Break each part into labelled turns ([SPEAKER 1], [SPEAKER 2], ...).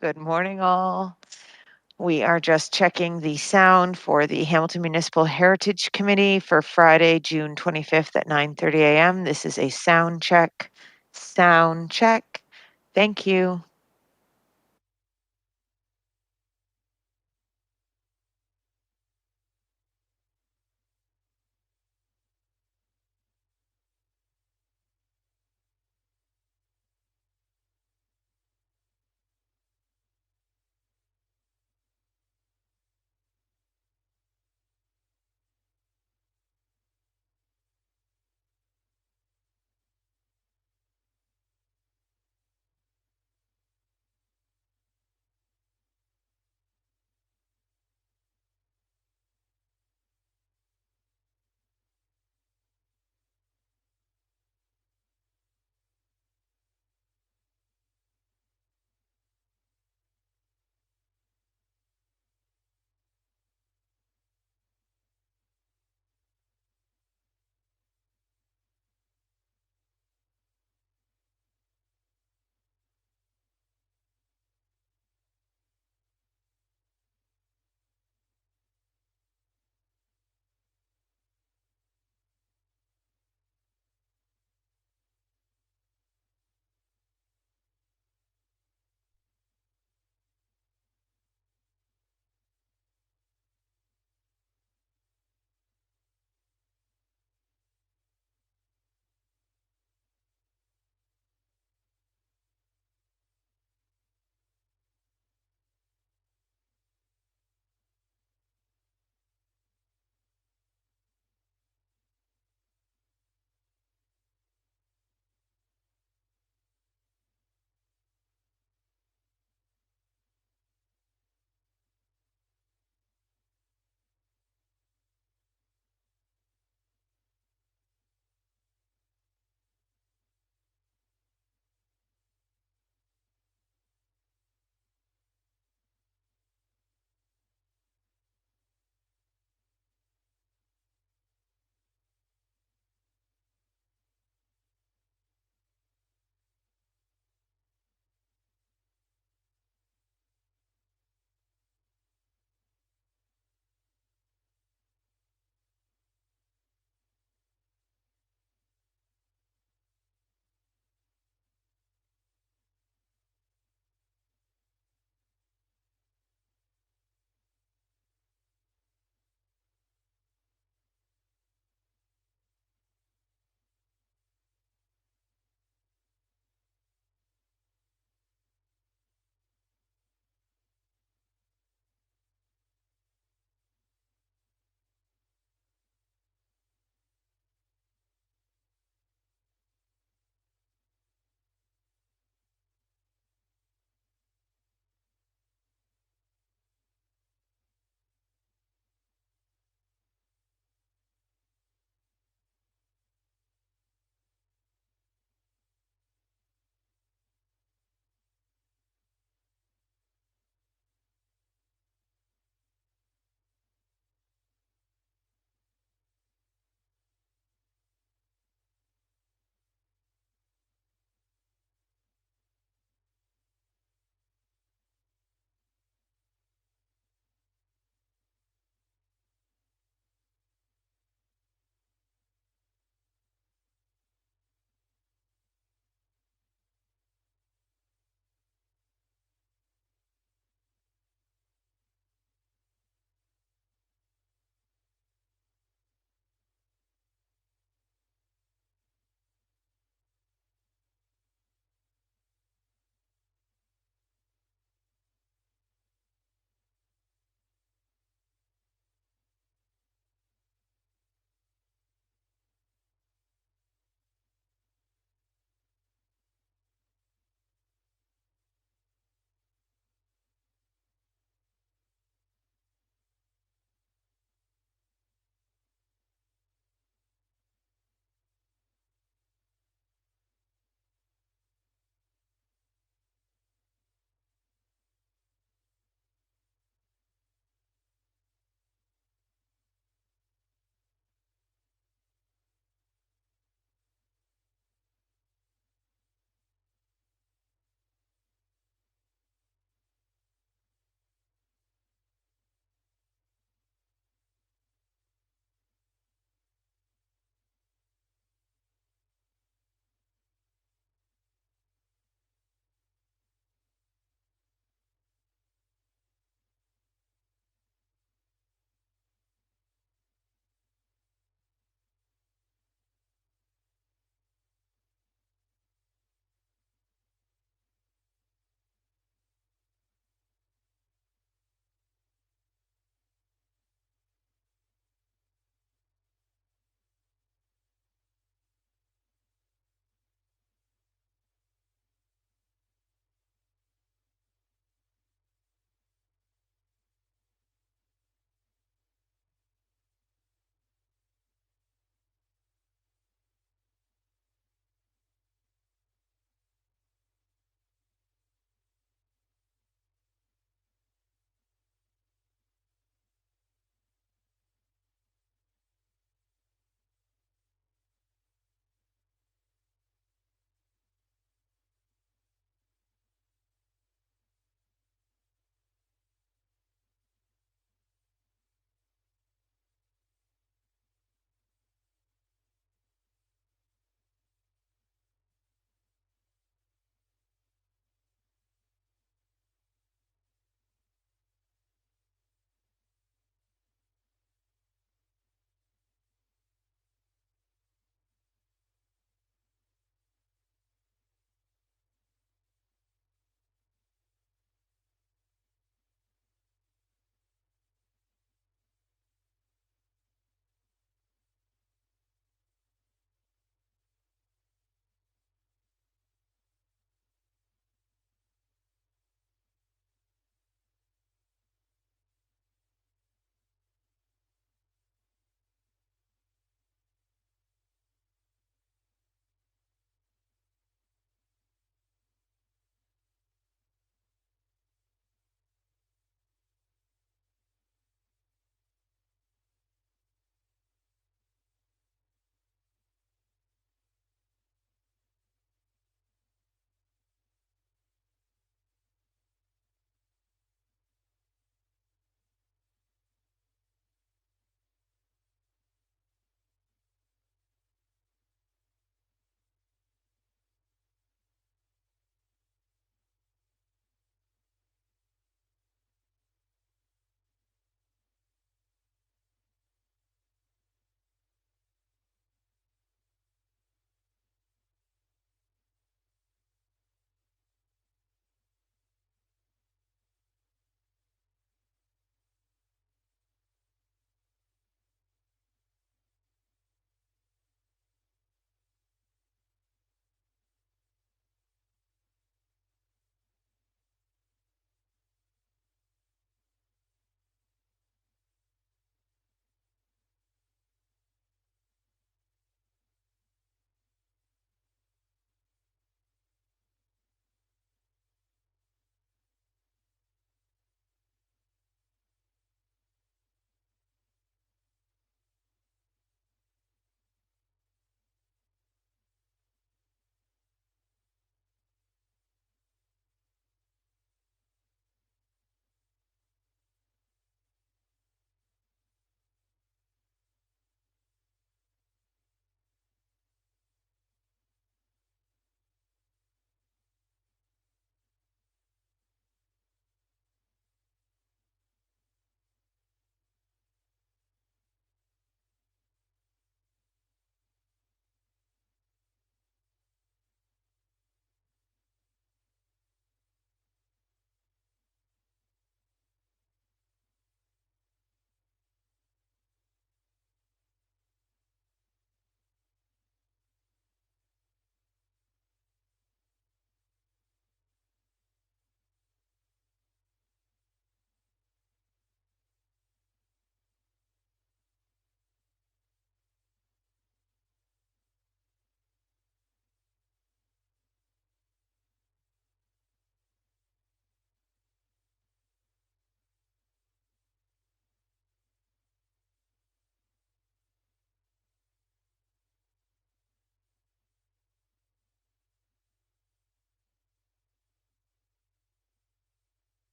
[SPEAKER 1] Good morning, all. We are just checking the sound for the Hamilton Municipal Heritage Committee for Friday, June 25th at 9:30 a.m. This is a sound check. Sound check. Thank you.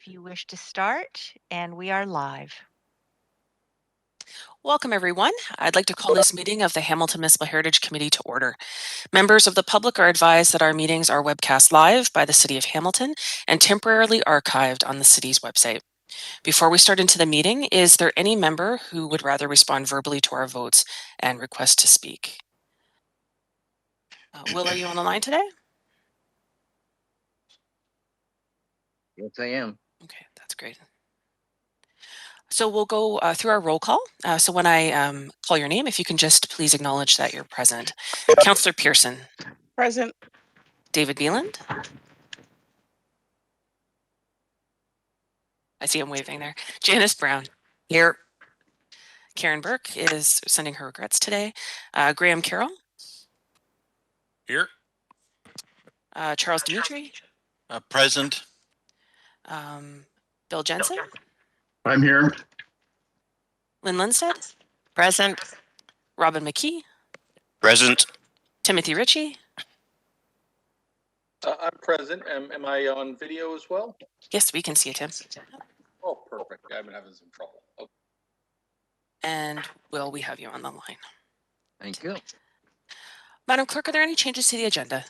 [SPEAKER 1] if you wish to start, and we are live.
[SPEAKER 2] Welcome, everyone. I'd like to call this meeting of the Hamilton Municipal Heritage Committee to order. Members of the public are advised that our meetings are webcast live by the City of Hamilton and temporarily archived on the city's website. Before we start into the meeting, is there any member who would rather respond verbally to our votes and request to speak? Will, are you on the line today?
[SPEAKER 3] Yes, I am.
[SPEAKER 2] Okay, that's great. So we'll go through our roll call. So when I call your name, if you can just please acknowledge that you're present. Councillor Pearson.
[SPEAKER 4] Present.
[SPEAKER 2] David Beeland. I see him waving there. Janice Brown.
[SPEAKER 3] Here.
[SPEAKER 2] Karen Burke is sending her regrets today. Graham Carroll.
[SPEAKER 5] Here.
[SPEAKER 2] Charles Dimitri.
[SPEAKER 5] Present.
[SPEAKER 2] Bill Jensen.
[SPEAKER 5] I'm here.
[SPEAKER 2] Lynn Lundstead.
[SPEAKER 4] Present.
[SPEAKER 2] Robin McKee.
[SPEAKER 5] Present.
[SPEAKER 2] Timothy Ritchie.
[SPEAKER 6] I'm present. Am I on video as well?
[SPEAKER 2] Yes, we can see you, Tim.
[SPEAKER 6] Oh, perfect. I've been having some trouble. Okay.
[SPEAKER 2] And Will, we have you on the line.
[SPEAKER 3] Thank you.
[SPEAKER 2] Madam Clerk, are there any changes to the agenda?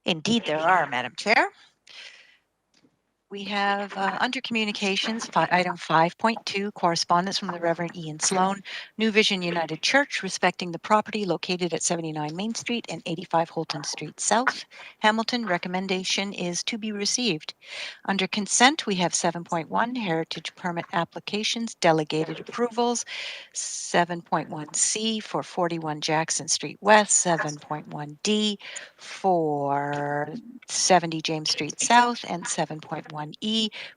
[SPEAKER 1] Indeed, there are, Madam Chair. We have under communications, item 5.2, correspondence from the Reverend Ian Sloan, New Vision United Church, respecting the property located at 79 Main Street and 85 Houlton Street South. Hamilton, recommendation is to be received. Under consent, we have 7.1, heritage permit applications, delegated approvals, 7.1C for 41 Jackson Street West, 7.1D for 70 James Street South, and 7.1E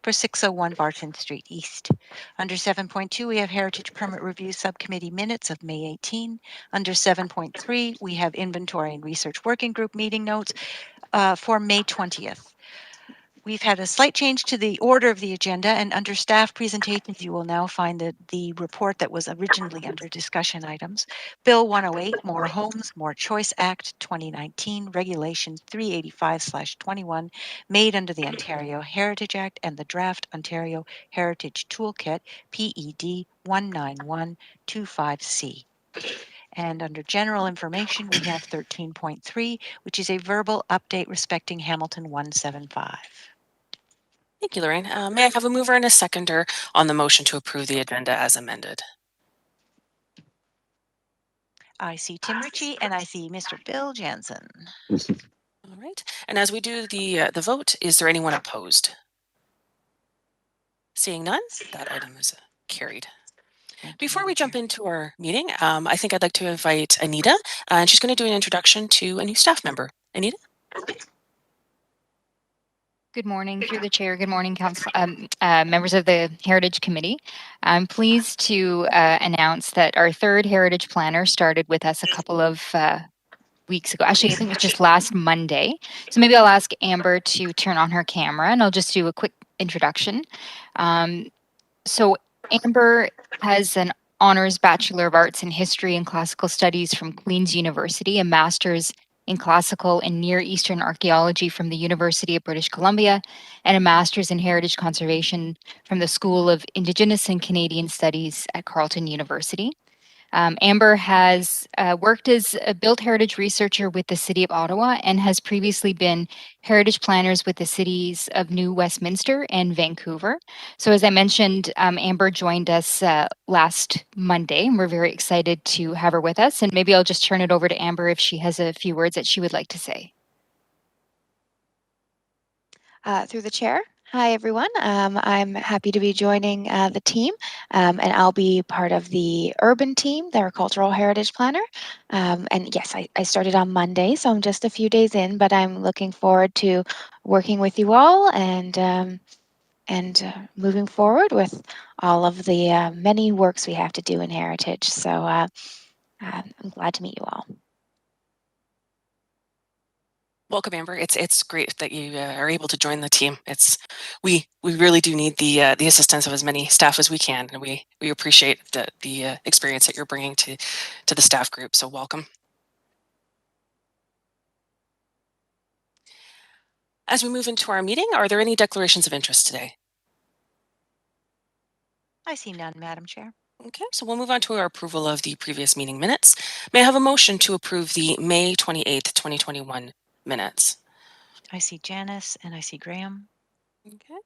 [SPEAKER 1] for 601 Barton Street East. Under 7.2, we have Heritage Permit Review Subcommittee minutes of May 18. Under 7.3, we have Inventory and Research Working Group meeting notes for May 20th. We've had a slight change to the order of the agenda, and under staff presentations, you will now find the report that was originally under discussion items. Bill 108, More Homes, More Choice Act 2019, Regulation 385/21, made under the Ontario Heritage Act and the Draft Ontario Heritage Toolkit, PED 19125C. And under general information, we have 13.3, which is a verbal update respecting Hamilton 175.
[SPEAKER 2] Thank you, Lorraine. May I have a mover and a seconder on the motion to approve the agenda as amended?
[SPEAKER 1] I see Tim Ritchie and I see Mr. Bill Jensen.
[SPEAKER 2] All right. And as we do the vote, is there anyone opposed? Seeing none, that item is carried. Before we jump into our meeting, I think I'd like to invite Anita, and she's going to do an introduction to a new staff member. Anita?
[SPEAKER 7] Good morning, through the chair. Good morning, council, members of the Heritage Committee. I'm pleased to announce that our third Heritage Planner started with us a couple of weeks ago. Actually, I think it was just last Monday. So maybe I'll ask Amber to turn on her camera and I'll just do a quick introduction. So Amber has an Honours Bachelor of Arts in History and Classical Studies from Queen's University, a Master's in Classical and Near Eastern Archaeology from the University of British Columbia, and a Master's in Heritage Conservation from the School of Indigenous and Canadian Studies at Carleton University. Amber has worked as a built heritage researcher with the City of Ottawa and has previously been heritage planners with the cities of New Westminster and Vancouver. So as I mentioned, Amber joined us last Monday, and we're very excited to have her with us. And maybe I'll just turn it over to Amber if she has a few words that she would like to say.
[SPEAKER 8] Through the chair. Hi, everyone. I'm happy to be joining the team, and I'll be part of the urban team, their cultural heritage planner. And yes, I started on Monday, so I'm just a few days in, but I'm looking forward to working with you all and moving forward with all of the many works we have to do in heritage. So I'm glad to meet you all.
[SPEAKER 2] Welcome, Amber. It's great that you are able to join the team. We really do need the assistance of as many staff as we can, and we appreciate the experience that you're bringing to the staff group. So welcome. As we move into our meeting, are there any declarations of interest today?
[SPEAKER 4] I see none, Madam Chair.
[SPEAKER 2] Okay, so we'll move on to our approval of the previous meeting minutes. May I have a motion to approve the May 28th, 2021 minutes?
[SPEAKER 4] I see Janice and I see Graham.
[SPEAKER 2] Okay.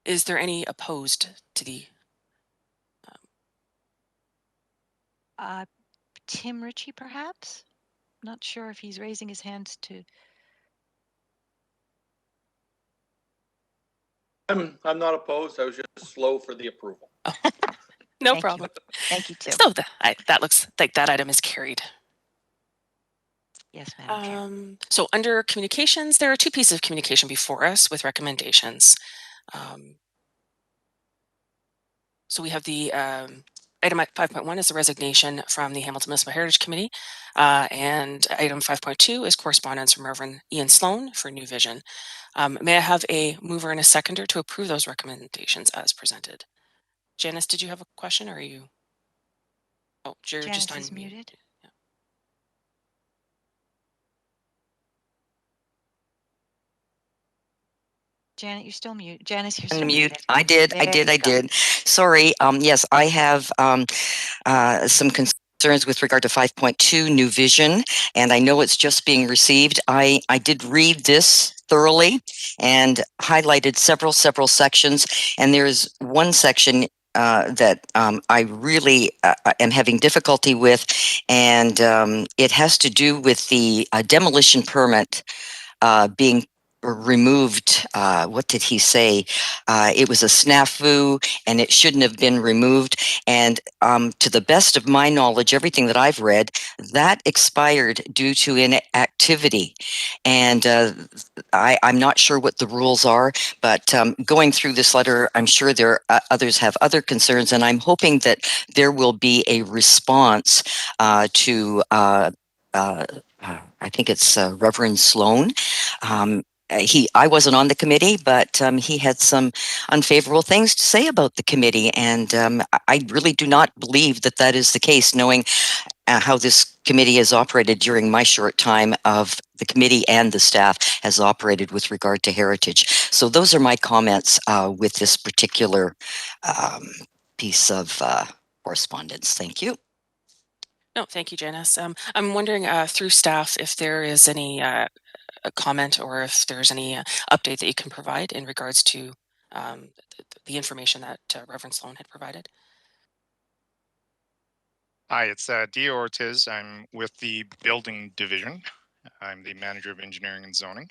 [SPEAKER 2] Is there any opposed to the?
[SPEAKER 4] Tim Ritchie, perhaps? Not sure if he's raising his hands to.
[SPEAKER 6] I'm not opposed. I was just slow for the approval.
[SPEAKER 2] No
[SPEAKER 4] Thank you.
[SPEAKER 2] problem.
[SPEAKER 4] Thank you, Tim.
[SPEAKER 2] So that looks like that item is carried.
[SPEAKER 4] Yes, Madam Chair.
[SPEAKER 2] So under communications, there are two pieces of communication before us with recommendations. So we have the item 5.1 is the resignation from the Hamilton Municipal Heritage Committee, and item 5.2 is correspondence from Reverend Ian Sloan for New Vision. May I have a mover and a seconder to approve those recommendations as presented? Janice, did you have a question, or are you? Oh, you're
[SPEAKER 4] Janice
[SPEAKER 2] just
[SPEAKER 4] is
[SPEAKER 2] on mute.
[SPEAKER 4] muted.
[SPEAKER 2] Yeah.
[SPEAKER 4] Janet, you're still mute. Janice, you're still
[SPEAKER 9] Unmute.
[SPEAKER 4] muted.
[SPEAKER 9] I did.
[SPEAKER 4] There you go.
[SPEAKER 9] Sorry. Yes, I have some concerns with regard to 5.2 New Vision, and I know it's just being received. I did read this thoroughly and highlighted several sections, and there's one section that I really am having difficulty with, and it has to do with the demolition permit being removed. What did he say? It was a snafu and it shouldn't have been removed. And to the best of my knowledge, everything that I've read, that expired due to inactivity. And I'm not sure what the rules are, but going through this letter, I'm sure there others have other concerns, and I'm hoping that there will be a response to I think it's Reverend Sloan. I wasn't on the committee, but he had some unfavorable things to say about the committee, and I really do not believe that that is the case, knowing how this committee has operated during my short time of the committee and the staff has operated with regard to heritage. So those are my comments with this particular piece of correspondence. Thank you.
[SPEAKER 2] No, thank you, Janice. I'm wondering through staff if there is any a comment or if there's any update that you can provide in regards to the information that Reverend Sloan had provided.
[SPEAKER 10] Hi, it's Dio Ortiz. I'm with the building division. I'm the manager of engineering and zoning.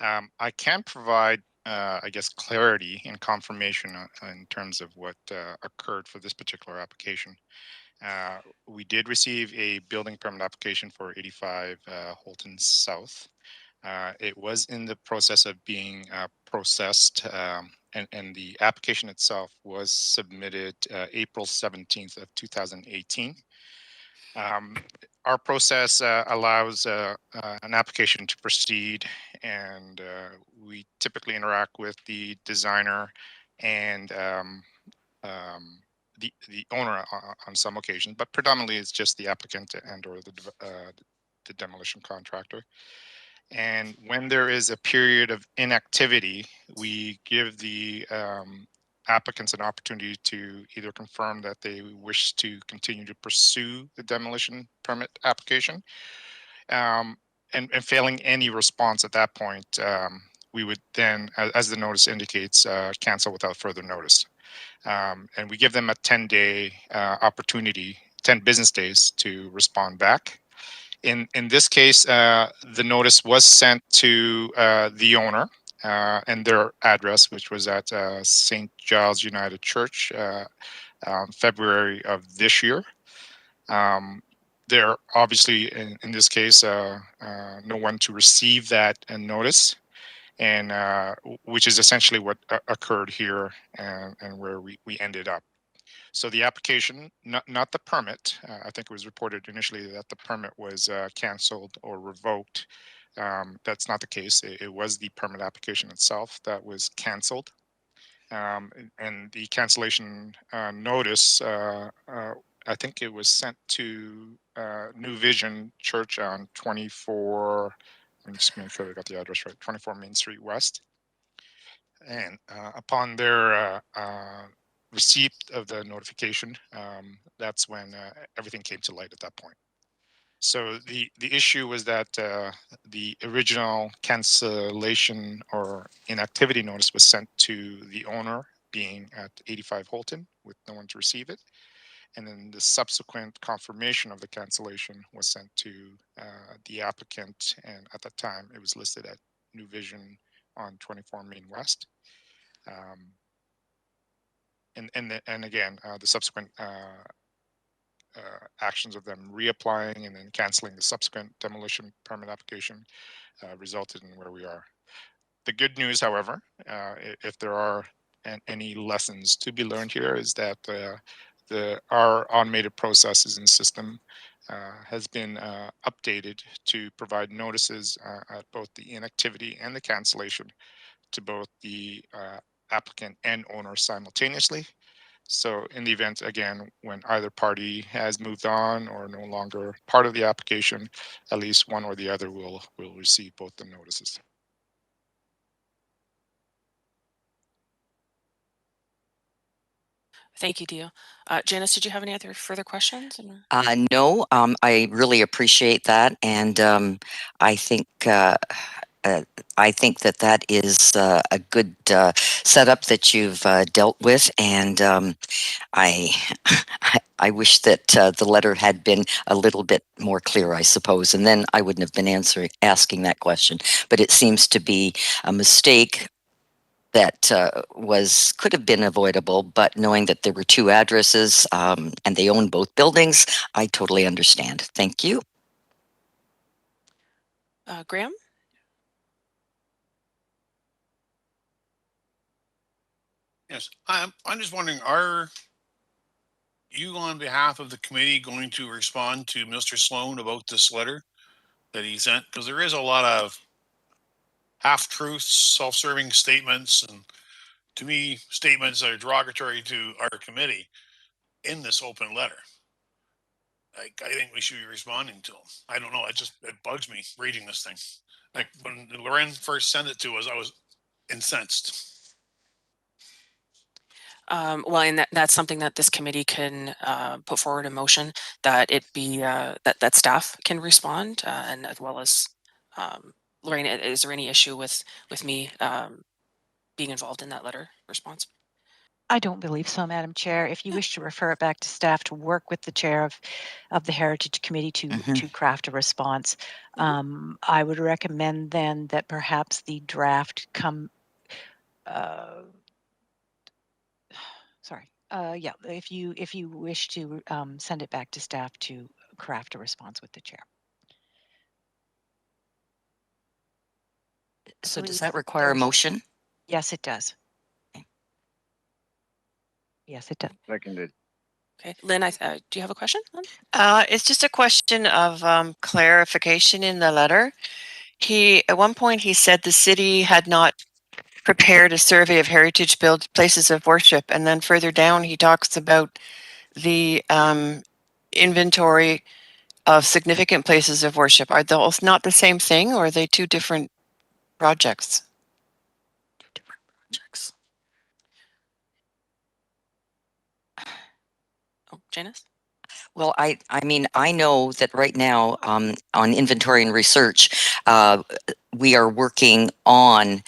[SPEAKER 10] I can provide, I guess, clarity and confirmation in terms of what occurred for this particular application. We did receive a building permit application for 85 Houlton South. It was in the process of being processed, and the application itself was submitted April 17th of 2018. Our process allows an application to proceed, and we typically interact with the designer and the owner on some occasions, but predominantly it's just the applicant and or the demolition contractor. And when there is a period of inactivity, we give the applicants an opportunity to either confirm that they wish to continue to pursue the demolition permit application. And failing any response at that point, we would then, as the notice indicates, cancel without further notice. And we give them a 10-day opportunity, 10 business days to respond back. In this case, the notice was sent to the owner and their address, which was at St. Giles United Church, February of this year. There obviously, in this case, no one to receive that notice, and which is essentially what occurred here and where we ended up. So the application, not the permit, I think it was reported initially that the permit was canceled or revoked. That's not the case. It was the permit application itself that was canceled. And the cancellation notice, I think it was sent to New Vision Church on 24 Let me just make sure I got the address right. 24 Main Street West. And upon their receipt of the notification, that's when everything came to light at that point. So the issue was that the original cancellation or inactivity notice was sent to the owner, being at 85 Houlton, with no one to receive it. And then the subsequent confirmation of the cancellation was sent to the applicant, and at that time it was listed at New Vision on 24 Main West. And again, the subsequent actions of them reapplying and then canceling the subsequent demolition permit application resulted in where we are. The good news, however, if there are any lessons to be learned here, is that our automated processes and system has been updated to provide notices at both the inactivity and the cancellation to both the applicant and owner simultaneously. So in the event, again, when either party has moved on or no longer part of the application, at least one or the other will receive both the notices.
[SPEAKER 2] Thank you, Dio. Janice, did you have any other further questions?
[SPEAKER 9] No, I really appreciate that, and I think that is a good setup that you've dealt with, and I I wish that the letter had been a little bit more clear, I suppose, and then I wouldn't have been asking that question. But it seems to be a mistake that could have been avoidable, but knowing that there were two addresses and they own both buildings, I totally understand. Thank you.
[SPEAKER 2] Graham?
[SPEAKER 5] Yes, I'm just wondering, are you on behalf of the committee going to respond to Mr. Sloan about this letter that he sent? Because there is a lot of half-truths, self-serving statements, and to me, statements that are derogatory to our committee in this open letter. I think we should be responding to them. I don't know. It bugs me reading this thing. Like when Loren first sent it to us, I was incensed.
[SPEAKER 2] Well, and that's something that this committee can put forward a motion that it be that staff can respond, and as well as Lorraine. Is there any issue with me being involved in that letter response?
[SPEAKER 4] I don't believe so, Madam Chair. If you wish to refer it back to staff to work with the chair of the Heritage Committee to craft a response, I would recommend then that perhaps the draft come. Yeah, if you wish to send it back to staff to craft a response with the chair.
[SPEAKER 9] So does that require a motion?
[SPEAKER 4] Yes, it does. Yes, it does.
[SPEAKER 3] Seconded.
[SPEAKER 2] Okay, Lynn, do you have a question?
[SPEAKER 1] It's just a question of clarification in the letter. At one point he said the city had not prepared a survey of heritage places of worship, and then further down he talks about the inventory of significant places of worship. Are those not the same thing, or are they two different projects?
[SPEAKER 9] Two different projects.
[SPEAKER 2] Oh, Janice?
[SPEAKER 9] Well, I mean, I know that right now on inventory and research, we are working on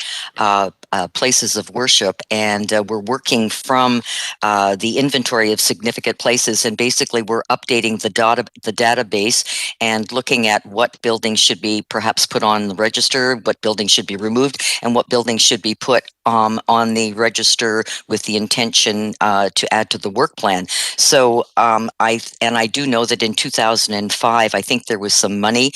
[SPEAKER 9] places of worship, and we're working from the inventory of significant places, and basically we're updating the database and looking at what buildings should be perhaps put on the register, what buildings should be removed, and what buildings should be put on the register with the intention to add to the work plan. So I do know that in 2005, I think there was some money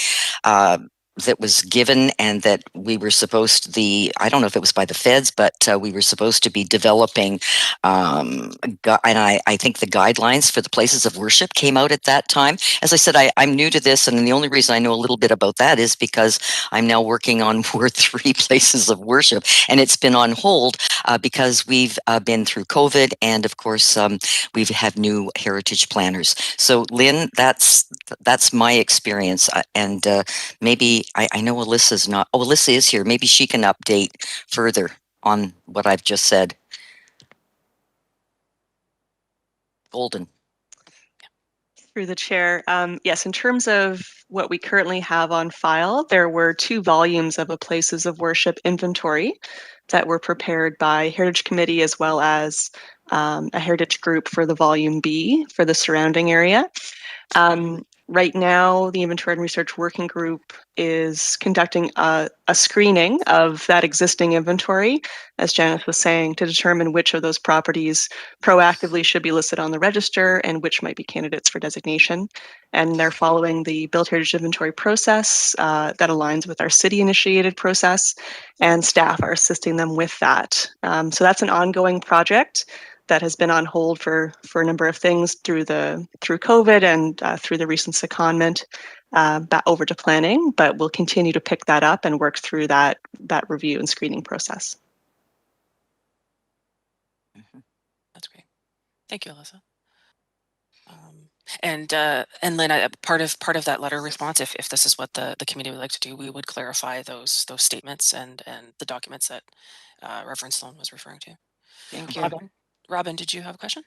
[SPEAKER 9] that was given, and that we were supposed to I don't know if it was by the feds, but we were supposed to be developing, and I think the guidelines for the places of worship came out at that time. As I said, I'm new to this, and the only reason I know a little bit about that is because I'm now working on Ward 3 places of worship, and it's been on hold because we've been through COVID, and of course we've had new heritage planners. So Lynn, that's my experience, and maybe I know Alyssa's not. Oh, Alyssa is here. Maybe she can update further on what I've just said. Golden.
[SPEAKER 11] Through the chair, yes, in terms of what we currently have on file, there were 2 volumes of a places of worship inventory that were prepared by Heritage Committee as well as a heritage group for the volume B for the surrounding area. Right now, the Inventory and Research Working Group is conducting a screening of that existing inventory, as Janice was saying, to determine which of those properties proactively should be listed on the register and which might be candidates for designation. And they're following the Built Heritage Inventory process that aligns with our city-initiated process, and staff are assisting them with that. So that's an ongoing project that has been on hold for a number of things through COVID and through the recent secondment back over to planning, but we'll continue to pick that up and work through that review and screening process.
[SPEAKER 2] That's great. Thank you, Alyssa. And Lynn, part of that letter response, if this is what the committee would like to do, we would clarify those statements and the documents that Reverend Sloan was referring to.
[SPEAKER 9] Thank you.
[SPEAKER 2] Robin, did you have a question?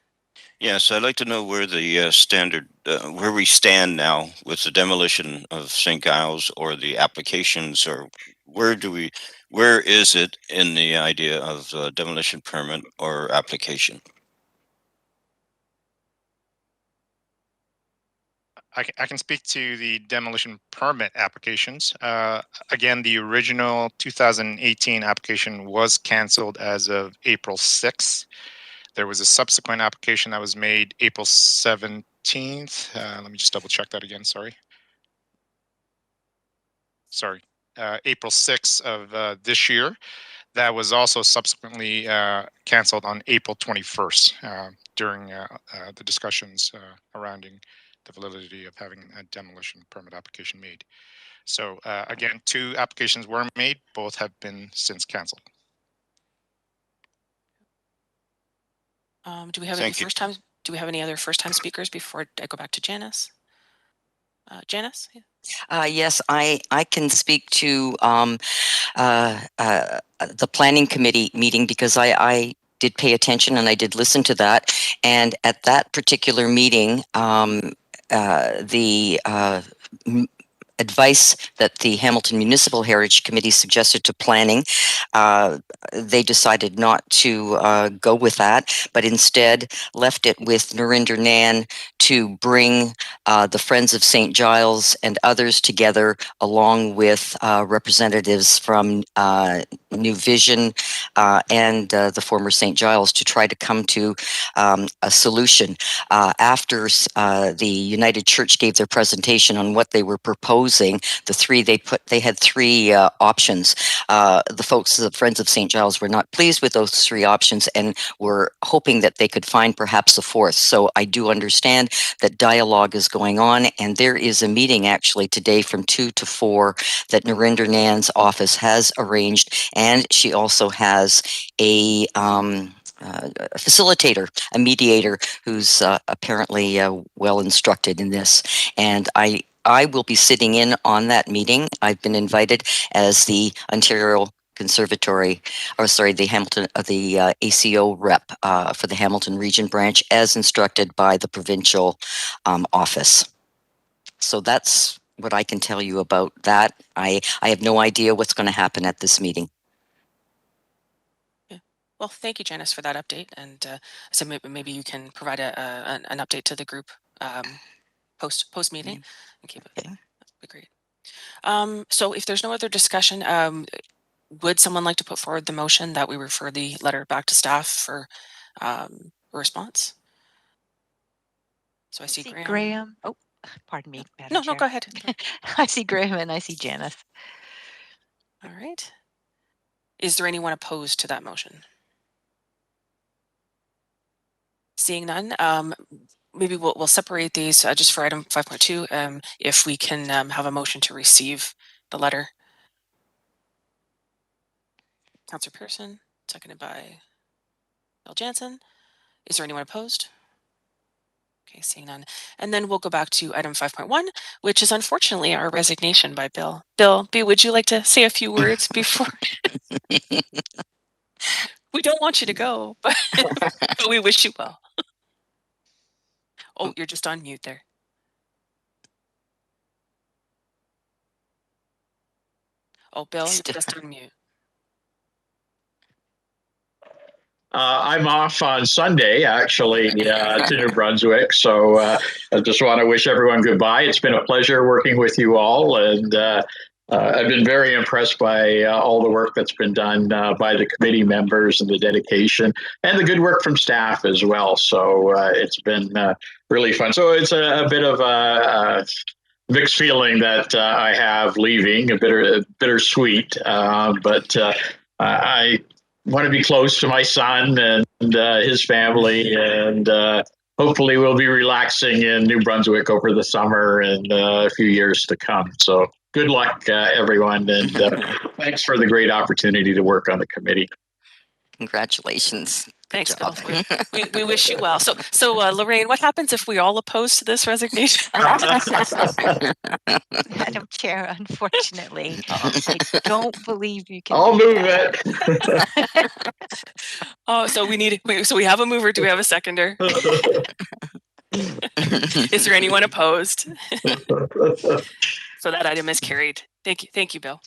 [SPEAKER 12] Yes, I'd like to know where the where we stand now with the demolition of St. Giles, or the applications, or where is it in the idea of demolition permit or application?
[SPEAKER 10] I can speak to the demolition permit applications. Again, the original 2018 application was canceled as of April 6th. There was a subsequent application that was made April 17th. Let me just double check that again. Sorry. April 6th of this year. That was also subsequently canceled on April 21st during the discussions surrounding the validity of having a demolition permit application made. So again, 2 applications were made. Both have been since canceled.
[SPEAKER 2] Do we have any first time? Do we have any other first time speakers before I go back to Janice? Janice? Yeah.
[SPEAKER 9] Yes, I can speak to the planning committee meeting, because I did pay attention and I did listen to that. And at that particular meeting, the advice that the Hamilton Municipal Heritage Committee suggested to planning, they decided not to go with that, but instead left it with Narinder Nan to bring the Friends of St. Giles and others together, along with representatives from New Vision and the former St. Giles, to try to come to a solution. After the United Church gave their presentation on what they were proposing, they had 3 options. The folks, the Friends of St. Giles, were not pleased with those 3 options and were hoping that they could find perhaps a 4th. So I do understand that dialogue is going on, and there is a meeting actually today from 2 to 4 that Narinder Nan's office has arranged, and she also has a facilitator, a mediator who's apparently well instructed in this. And I will be sitting in on that meeting. I've been invited as the Ontario Conservatory, the Hamilton, the ACO rep for the Hamilton Region branch, as instructed by the provincial office. So that's what I can tell you about that. I have no idea what's going to happen at this meeting.
[SPEAKER 2] Well, thank you, Janice, for that update. And so maybe you can provide an update to the group post meeting and keep it. Okay. That'd be great. So if there's no other discussion, would someone like to put forward the motion that we refer the letter back to staff for a response? So I see Graham.
[SPEAKER 4] Oh, pardon me, Madam Chair.
[SPEAKER 2] No, go ahead.
[SPEAKER 4] I see Graham and I see Janice.
[SPEAKER 2] All right. Is there anyone opposed to that motion? Seeing none, maybe we'll separate these just for item 5.2. If we can have a motion to receive the letter. Councillor Pearson, seconded by Bill Jansen. Is there anyone opposed? Okay, seeing none. And then we'll go back to item 5.1, which is unfortunately our resignation by Bill. Bill, B, would you like to say a few words before? We don't want you to go, but we wish you well. Oh, you're just on mute there. Oh, Bill, you're just on mute.
[SPEAKER 13] I'm off on Sunday, actually, to New Brunswick. So I just want to wish everyone goodbye. It's been a pleasure working with you all. And I've been very impressed by all the work that's been done by the committee members and the dedication and the good work from staff as well. So it's been really fun. So it's a bit of a mixed feeling that I have leaving, a bittersweet, but I want to be close to my son and his family, and hopefully we'll be relaxing in New Brunswick over the summer and a few years to come. So good luck, everyone, and thanks for the great opportunity to work on the committee.
[SPEAKER 9] Congratulations.
[SPEAKER 2] Thanks, Bill. We wish you well. So Lorraine, what happens if we all oppose to this resignation?
[SPEAKER 4] Madam Chair, unfortunately, I don't believe you can.
[SPEAKER 13] I'll
[SPEAKER 4] do
[SPEAKER 13] move
[SPEAKER 4] that.
[SPEAKER 13] it.
[SPEAKER 2] Oh, so we have a mover. Do we have a seconder? Is there anyone opposed? So that item is carried. Thank you, Bill.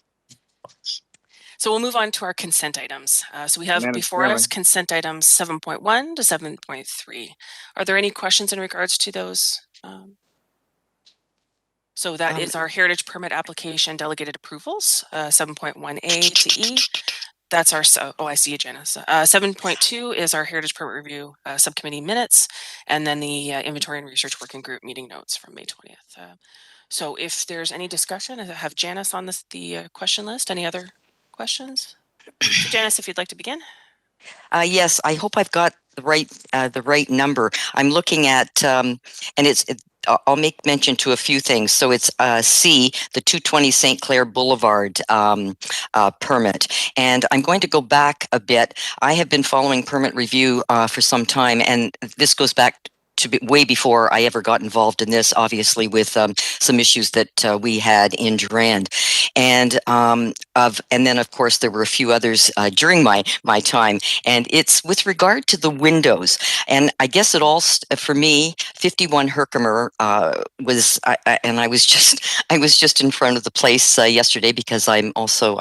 [SPEAKER 2] So we'll move on to our consent items. So we have before us consent items 7.1 to 7.3. Are there any questions in regards to those? So that is our heritage permit application delegated approvals, 7.1A to E. That's our, oh, I see you, Janice. 7.2 is our heritage permit review subcommittee minutes, and then the inventory and research working group meeting notes from May 20th. So if there's any discussion, I have Janice on the question list. Any other questions? So Janice, if you'd like to begin.
[SPEAKER 9] Yes, I hope I've got the right number. I'm looking at, and I'll make mention to a few things. So it's C, the 220 St. Clair Boulevard permit. And I'm going to go back a bit. I have been following permit review for some time, and this goes back to be way before I ever got involved in this, obviously with some issues that we had in Durand. And then of course there were a few others during my time, and it's with regard to the windows. And I guess it all for me, 51 Herkimer was, and I was just in front of the place yesterday because I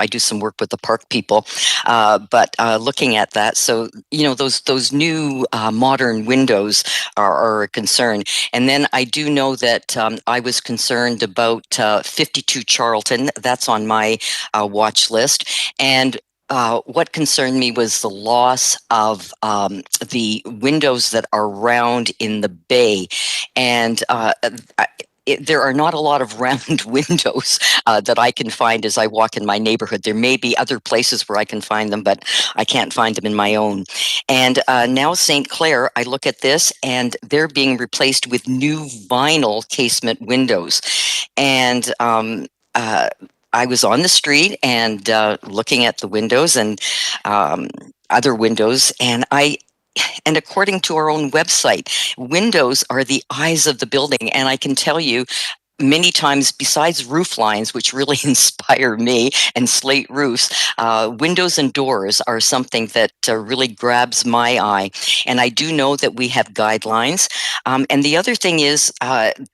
[SPEAKER 9] do some work with the park people, but looking at that, so you know those new modern windows are a concern. And then I do know that I was concerned about 52 Charlton. That's on my watch list. And what concerned me was the loss of the windows that are round in the bay. And there are not a lot of round windows that I can find as I walk in my neighborhood. There may be other places where I can find them, but I can't find them in my own. And now St. Clair, I look at this and they're being replaced with new vinyl casement windows. And I was on the street and looking at the windows and other windows, and according to our own website, windows are the eyes of the building. And I can tell you, many times, besides roof lines, which really inspire me, and slate roofs, windows and doors are something that really grabs my eye. And I do know that we have guidelines. And the other thing is, and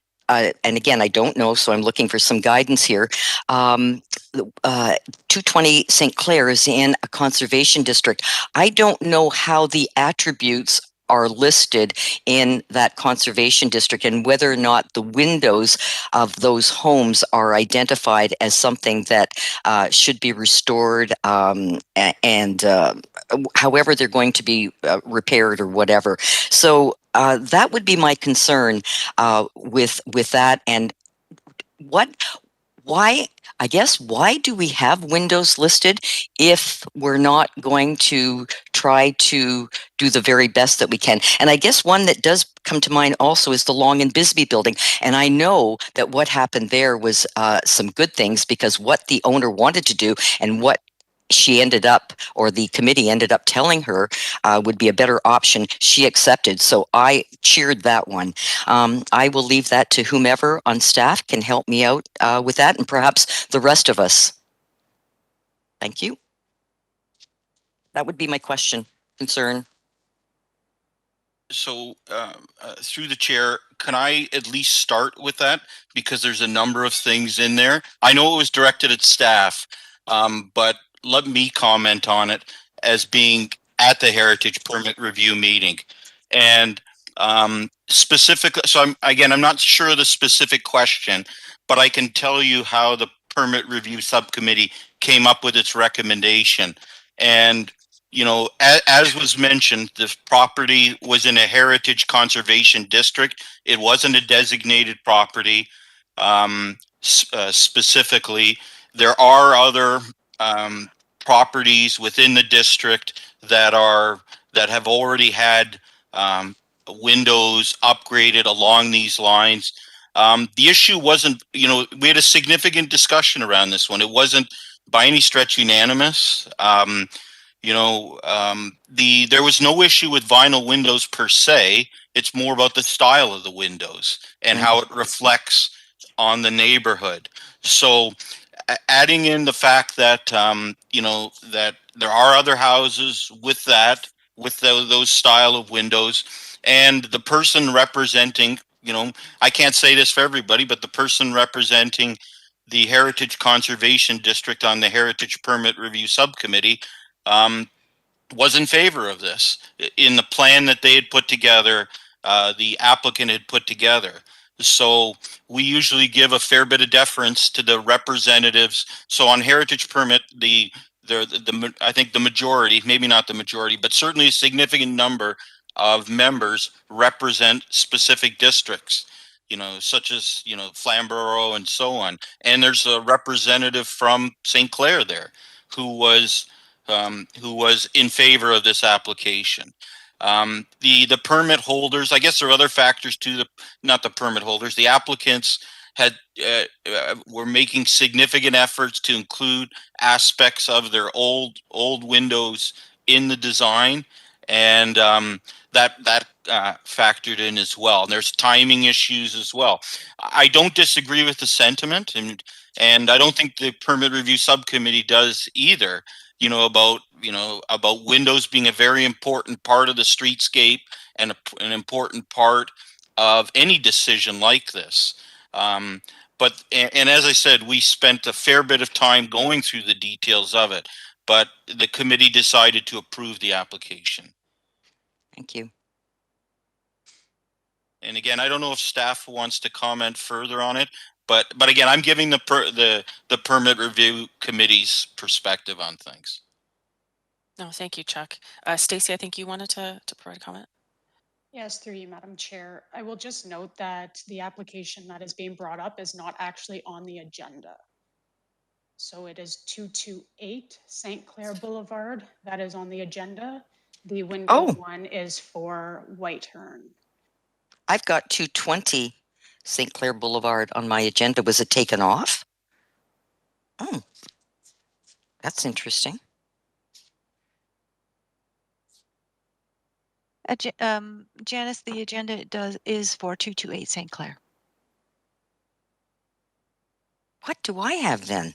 [SPEAKER 9] again, I don't know, so I'm looking for some guidance here. 220 St. Clair is in a conservation district. I don't know how the attributes are listed in that conservation district and whether or not the windows of those homes are identified as something that should be restored and however they're going to be repaired or whatever. So that would be my concern with that. And why do we have windows listed if we're not going to try to do the very best that we can? And I guess one that does come to mind also is the Long and Bisbee building. And I know that what happened there was some good things, because what the owner wanted to do and what she ended up, or the committee ended up telling her would be a better option, she accepted. So I cheered that one. I will leave that to whomever on staff can help me out with that, and perhaps the rest of us. Thank you. That would be my question, concern.
[SPEAKER 12] So through the chair, can I at least start with that? Because there's a number of things in there. I know it was directed at staff, but let me comment on it as being at the Heritage Permit Review meeting. And specifically, so I'm not sure of the specific question, but I can tell you how the Permit Review Subcommittee came up with its recommendation. And as was mentioned, the property was in a heritage conservation district. It wasn't a designated property. Specifically, there are other properties within the district that have already had windows upgraded along these lines. The issue wasn't, we had a significant discussion around this one. It wasn't by any stretch unanimous. There was no issue with vinyl windows per se. It's more about the style of the windows and how it reflects on the neighborhood. So adding in the fact that that there are other houses with those style of windows, and the person representing, I can't say this for everybody, but the person representing the Heritage Conservation District on the Heritage Permit Review Subcommittee was in favor of this. In the plan that they had put together, the applicant had put together. So we usually give a fair bit of deference to the representatives. So on Heritage Permit, I think the majority, maybe not the majority, but certainly a significant number of members represent specific districts, such as, Flamborough and so on. And there's a representative from St. Clair there who was in favor of this application. The permit holders, I guess there are other factors too, not the permit holders, the applicants were making significant efforts to include aspects of their old windows in the design, and that factored in as well. And there's timing issues as well. I don't disagree with the sentiment, and I don't think the Permit Review Subcommittee does either. About windows being a very important part of the streetscape and an important part of any decision like this. But as I said, we spent a fair bit of time going through the details of it, but the committee decided to approve the application.
[SPEAKER 9] Thank you.
[SPEAKER 12] And again, I don't know if staff wants to comment further on it, but again, I'm giving the Permit Review Committee's perspective on things.
[SPEAKER 2] No, thank you, Chuck. Stacy, I think you wanted to provide a comment.
[SPEAKER 14] Yes, through you, Madam Chair. I will just note that the application that is being brought up is not actually on the agenda. So it is 228 St. Clair Boulevard that is on the agenda. The window one is for Whitehorn.
[SPEAKER 9] I've got 220 St. Clair Boulevard on my agenda. Was it taken off? Oh, that's interesting.
[SPEAKER 4] Janice, the agenda is for 228 St. Clair.
[SPEAKER 9] What do I have then?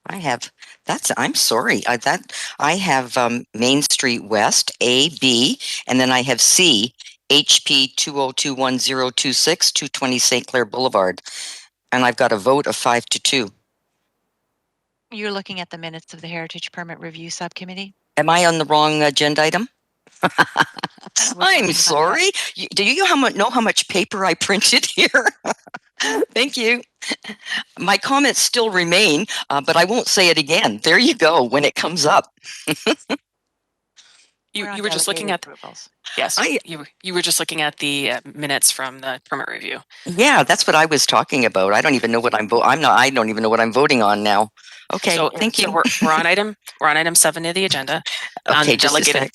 [SPEAKER 9] I'm sorry. I have Main Street West, A, B, and then I have C, HP 2021026, 220 St. Clair Boulevard. And I've got a vote of 5-2.
[SPEAKER 4] You're looking at the minutes of the Heritage Permit Review Subcommittee?
[SPEAKER 9] Am I on the wrong agenda item? I'm sorry. Do you know how much paper I printed here? Thank you. My comments still remain, but I won't say it again. There you go when it comes up.
[SPEAKER 2] You were just looking at
[SPEAKER 4] approvals.
[SPEAKER 2] Yes, you were just looking at the minutes from the permit review.
[SPEAKER 9] Yeah, that's what I was talking about. I don't even know what I don't even know what I'm voting on now. Okay,
[SPEAKER 2] so,
[SPEAKER 9] thank you.
[SPEAKER 2] So we're on item 7 of the agenda.
[SPEAKER 9] Okay, just a sec.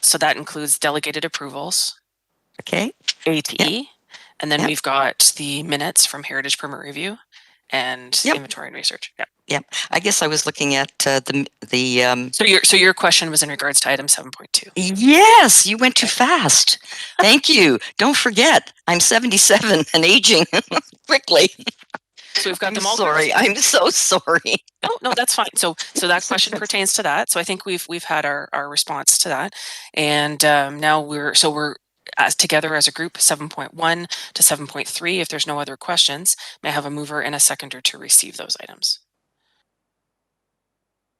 [SPEAKER 2] So that includes delegated approvals.
[SPEAKER 9] Okay.
[SPEAKER 2] A to E. And then we've got the minutes from Heritage Permit Review. and
[SPEAKER 9] Yep.
[SPEAKER 2] inventory and research. Yeah.
[SPEAKER 9] Yep. I guess I was looking at the.
[SPEAKER 2] So your question was in regards to item 7.2.
[SPEAKER 9] Yes, you went too fast. Thank you. Don't forget, I'm 77 and aging quickly.
[SPEAKER 2] So we've got
[SPEAKER 9] I'm
[SPEAKER 2] them all.
[SPEAKER 9] sorry. I'm so sorry.
[SPEAKER 2] No, that's fine. So that question pertains to that. So I think we've had our response to that, and now we're together as a group 7.1 to 7.3. If there's no other questions, may I have a mover and a seconder to receive those items?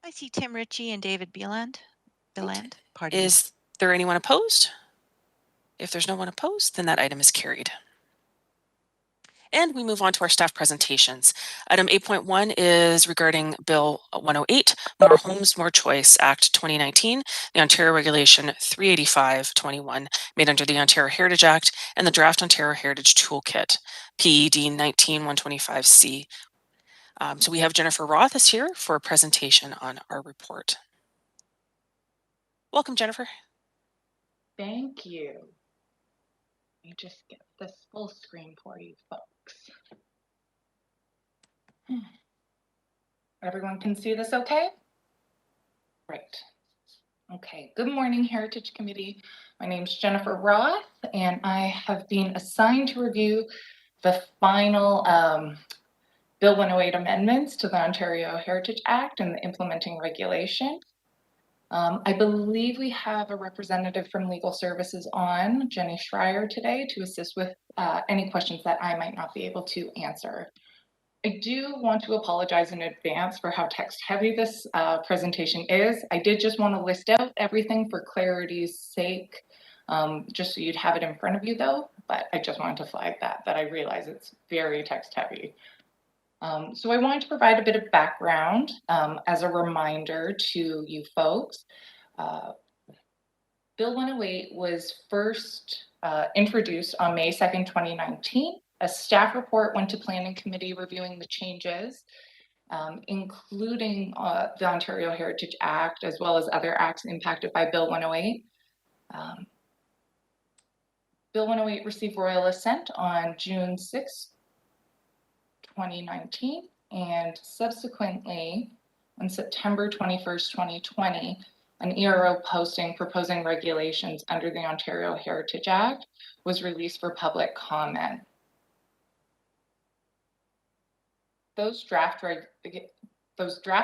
[SPEAKER 4] I see Tim Ritchie and David Beeland. Pardon
[SPEAKER 2] Is there anyone opposed? If there's no one opposed, then that item is carried. And we move on to our staff presentations. Item 8.1 is regarding Bill 108, More Homes, More Choice Act 2019, the Ontario Regulation 385-21, made under the Ontario Heritage Act, and the Draft Ontario Heritage Toolkit, PED 19-125C. So we have Jennifer Roth is here for a presentation on our report. Welcome, Jennifer.
[SPEAKER 15] Thank you. Let me just get this full screen for you folks. Everyone can see this okay? Great. Okay, good morning, Heritage Committee. My name is Jennifer Roth, and I have been assigned to review the final Bill 108 amendments to the Ontario Heritage Act and the implementing regulation. I believe we have a representative from Legal Services on, Jenny Schreier, today to assist with any questions that I might not be able to answer. I do want to apologize in advance for how text heavy this presentation is. I did just want to list out everything for clarity's sake, just so you'd have it in front of you though, but I just wanted to flag that I realize it's very text heavy. So I wanted to provide a bit of background as a reminder to you folks. Bill 108 was first introduced on May 2nd, 2019. A staff report went to Planning Committee reviewing the changes, including the Ontario Heritage Act, as well as other acts impacted by Bill 108. Bill 108 received royal assent on June 6, 2019, and subsequently on September 21st, 2020, an ERO posting proposing regulations under the Ontario Heritage Act was released for public comment. Those draft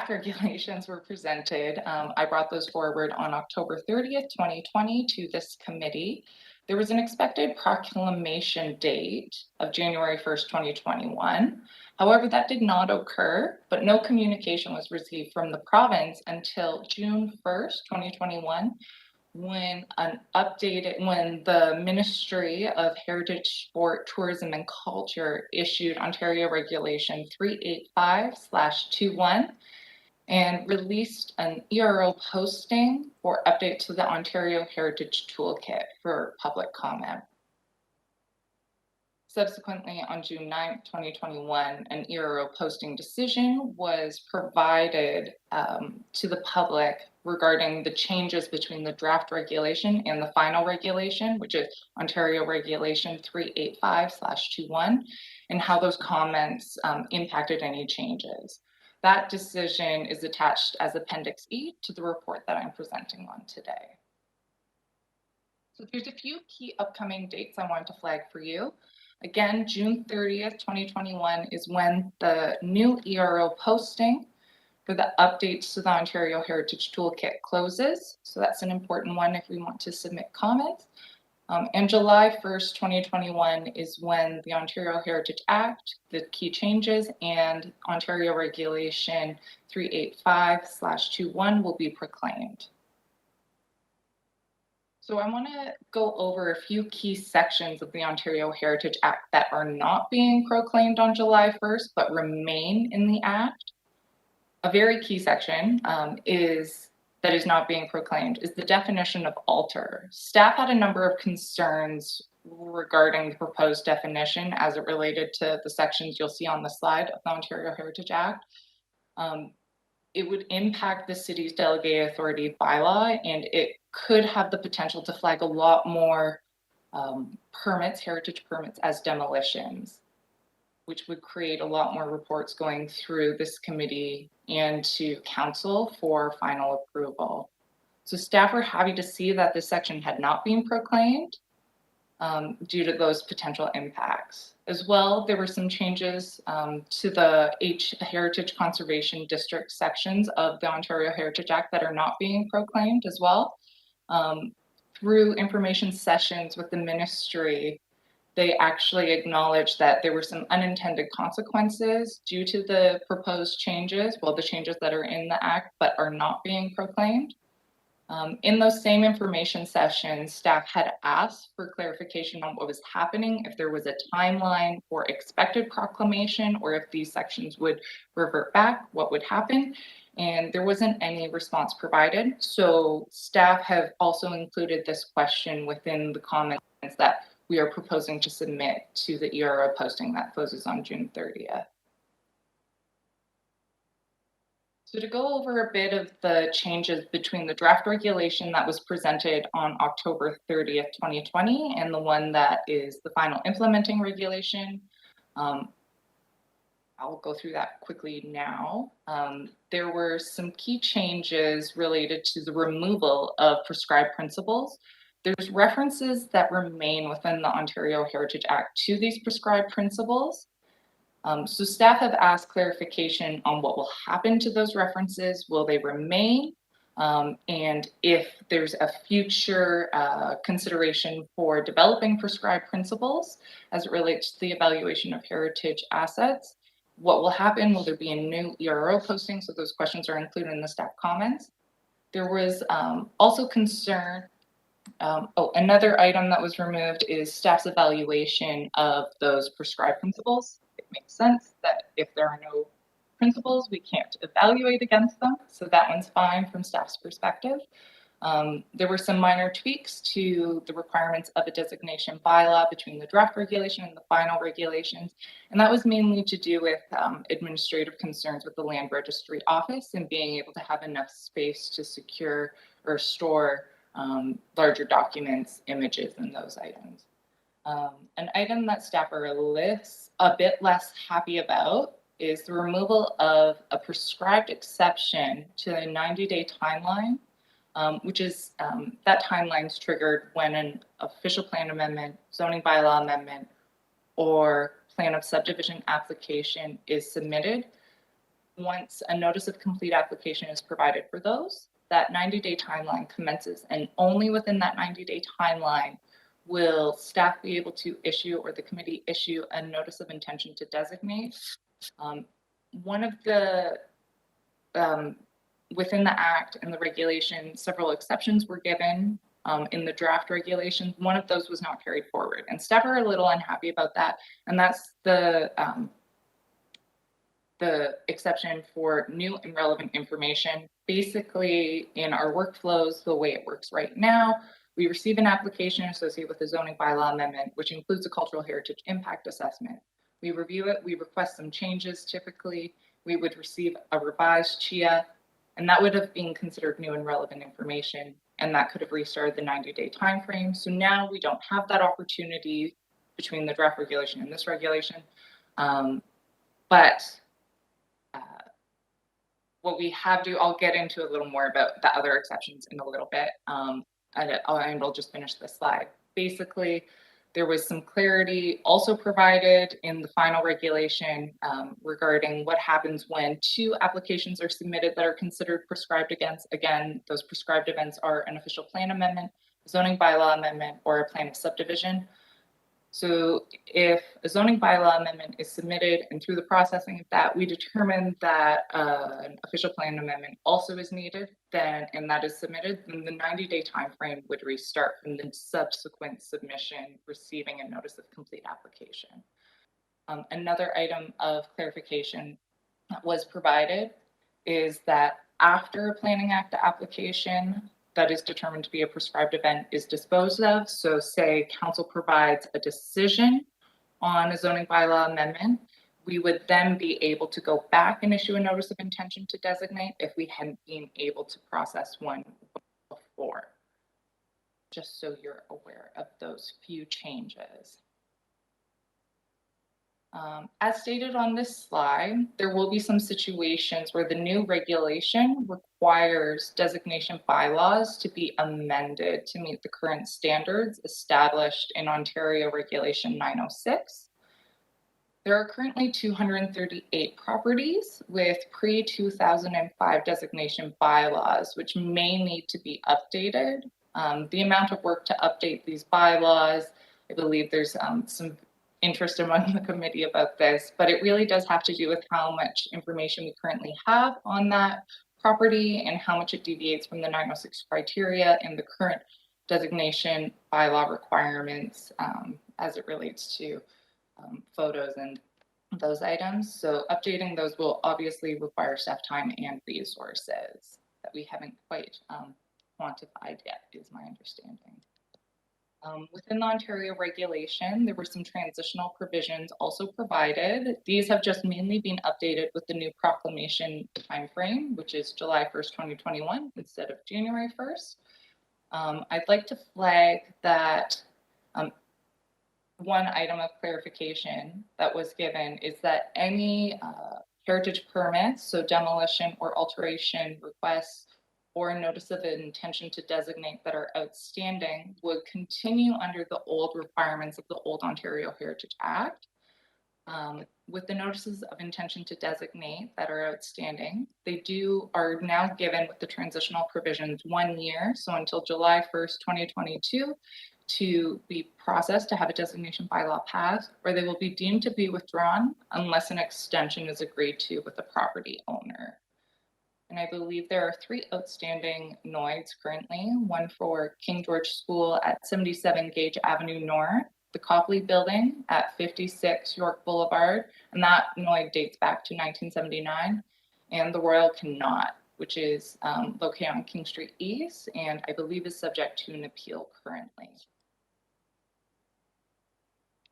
[SPEAKER 15] regulations were presented. I brought those forward on October 30th, 2020 to this committee. There was an expected proclamation date of January 1st, 2021. However, that did not occur, but no communication was received from the province until June 1st, 2021, when the Ministry of Heritage, Sport, Tourism and Culture issued Ontario Regulation 385/21 and released an ERO posting for update to the Ontario Heritage Toolkit for public comment. Subsequently, on June 9th, 2021, an ERO posting decision was provided to the public regarding the changes between the draft regulation and the final regulation, which is Ontario Regulation 385/21, and how those comments impacted any changes. That decision is attached as Appendix E to the report that I'm presenting on today. So there's a few key upcoming dates I wanted to flag for you. Again, June 30th, 2021 is when the new ERO posting for the updates to the Ontario Heritage Toolkit closes. So that's an important one if we want to submit comments. And July 1st, 2021 is when the Ontario Heritage Act, the key changes, and Ontario Regulation 385/21 will be proclaimed. So I want to go over a few key sections of the Ontario Heritage Act that are not being proclaimed on July 1st, but remain in the Act. A very key section that is not being proclaimed is the definition of alter. Staff had a number of concerns regarding the proposed definition as it related to the sections you'll see on the slide of the Ontario Heritage Act. It would impact the city's delegated authority bylaw, and it could have the potential to flag a lot more heritage permits as demolitions. which would create a lot more reports going through this committee and to council for final approval. So staff were happy to see that this section had not been proclaimed due to those potential impacts. As well, there were some changes to the Heritage Conservation District sections of the Ontario Heritage Act that are not being proclaimed as well. Through information sessions with the ministry, they actually acknowledged that there were some unintended consequences due to the proposed changes, well, the changes that are in the Act, but are not being proclaimed. In those same information sessions, staff had asked for clarification on what was happening, if there was a timeline for expected proclamation, or if these sections would revert back, what would happen. And there wasn't any response provided. So staff have also included this question within the comments that we are proposing to submit to the ERO posting that closes on June 30th. So to go over a bit of the changes between the draft regulation that was presented on October 30th, 2020, and the one that is the final implementing regulation, I'll go through that quickly now. There were some key changes related to the removal of prescribed principles. There's references that remain within the Ontario Heritage Act to these prescribed principles. So staff have asked clarification on what will happen to those references. Will they remain? And if there's a future consideration for developing prescribed principles as it relates to the evaluation of heritage assets, what will happen? Will there be a new ERO posting? So those questions are included in the staff comments. There was also concern. Another item that was removed is staff's evaluation of those prescribed principles. It makes sense that if there are no principles, we can't evaluate against them. So that one's fine from staff's perspective. There were some minor tweaks to the requirements of a designation bylaw between the draft regulation and the final regulations. And that was mainly to do with administrative concerns with the land registry office and being able to have enough space to secure or store larger documents, images, and those items. An item that staff are a bit less happy about is the removal of a prescribed exception to the 90-day timeline, which is that timeline's triggered when an official plan amendment, zoning bylaw amendment, or plan of subdivision application is submitted. Once a notice of complete application is provided for those, that 90-day timeline commences, and only within that 90-day timeline will staff be able to issue, or the committee issue, a notice of intention to designate. One of the within the Act and the regulation, several exceptions were given in the draft regulations. One of those was not carried forward, and staff are a little unhappy about that. And that's the exception for new and relevant information. Basically, in our workflows, the way it works right now, we receive an application associated with the zoning bylaw amendment, which includes a cultural heritage impact assessment. We review it, we request some changes. Typically, we would receive a revised CHIA, and that would have been considered new and relevant information, and that could have restarted the 90-day time frame. So now we don't have that opportunity between the draft regulation and this regulation. But what we have to, I'll get into a little more about the other exceptions in a little bit, and I'll just finish this slide. Basically, there was some clarity also provided in the final regulation regarding what happens when two applications are submitted that are considered prescribed against. Again, those prescribed events are an official plan amendment, zoning bylaw amendment, or a plan of subdivision. So if a zoning bylaw amendment is submitted, and through the processing of that, we determine that an official plan amendment also is needed, then, and that is submitted, then the 90-day time frame would restart from the subsequent submission, receiving a notice of complete application. Another item of clarification that was provided is that after a Planning Act application that is determined to be a prescribed event is disposed of, so say council provides a decision on a zoning bylaw amendment, we would then be able to go back and issue a notice of intention to designate if we hadn't been able to process one before. Just so you're aware of those few changes. As stated on this slide, there will be some situations where the new regulation requires designation bylaws to be amended to meet the current standards established in Ontario Regulation 906. There are currently 238 properties with pre-2005 designation bylaws, which may need to be updated. The amount of work to update these bylaws, I believe there's some interest among the committee about this, but it really does have to do with how much information we currently have on that property and how much it deviates from the 906 criteria and the current designation bylaw requirements as it relates to photos and those items. So updating those will obviously require staff time and resources that we haven't quite quantified yet, is my understanding. Within the Ontario regulation, there were some transitional provisions also provided. These have just mainly been updated with the new proclamation timeframe, which is July 1st, 2021 instead of January 1st. I'd like to flag that one item of clarification that was given is that any heritage permits, so demolition or alteration requests or notice of intention to designate that are outstanding would continue under the old requirements of the old Ontario Heritage Act. With the notices of intention to designate that are outstanding, they are now given with the transitional provisions 1 year, so until July 1st, 2022, to be processed to have a designation bylaw passed, or they will be deemed to be withdrawn unless an extension is agreed to with the property owner. And I believe there are 3 outstanding NOIDs currently, one for King George School at 77 Gage Avenue North, the Copley Building at 56 York Boulevard, and that NOID dates back to 1979, and the Royal Cannot, which is located on King Street East, and I believe is subject to an appeal currently.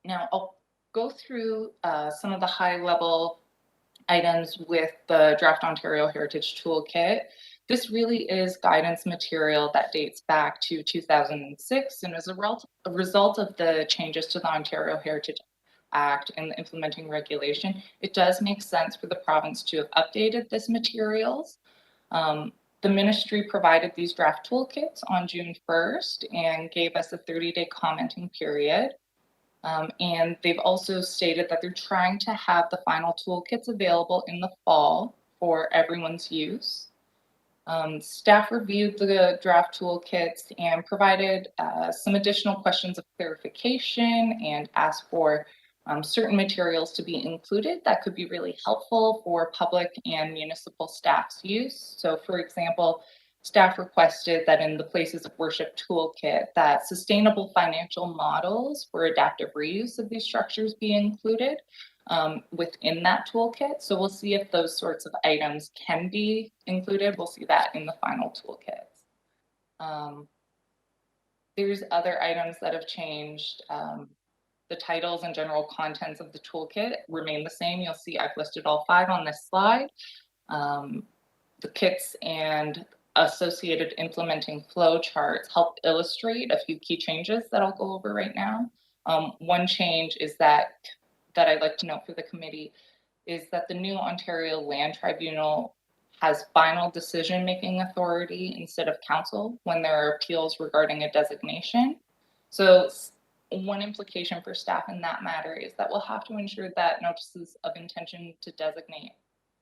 [SPEAKER 15] Now, I'll go through some of the high-level items with the Draft Ontario Heritage Toolkit. This really is guidance material that dates back to 2006 and is a result of the changes to the Ontario Heritage Act and the implementing regulation. It does make sense for the province to have updated this materials. The ministry provided these draft toolkits on June 1st and gave us a 30-day commenting period. And they've also stated that they're trying to have the final toolkits available in the fall for everyone's use. Staff reviewed the draft toolkits and provided some additional questions of clarification and asked for certain materials to be included that could be really helpful for public and municipal staff's use. So, for example, staff requested that in the Places of Worship toolkit that sustainable financial models for adaptive reuse of these structures be included within that toolkit. So we'll see if those sorts of items can be included. We'll see that in the final toolkits. There's other items that have changed. The titles and general contents of the toolkit remain the same. You'll see I've listed all 5 on this slide. The kits and associated implementing flow charts help illustrate a few key changes that I'll go over right now. One change is that I'd like to note for the committee is that the new Ontario Land Tribunal has final decision-making authority instead of council when there are appeals regarding a designation. So one implication for staff in that matter is that we'll have to ensure that notices of intention to designate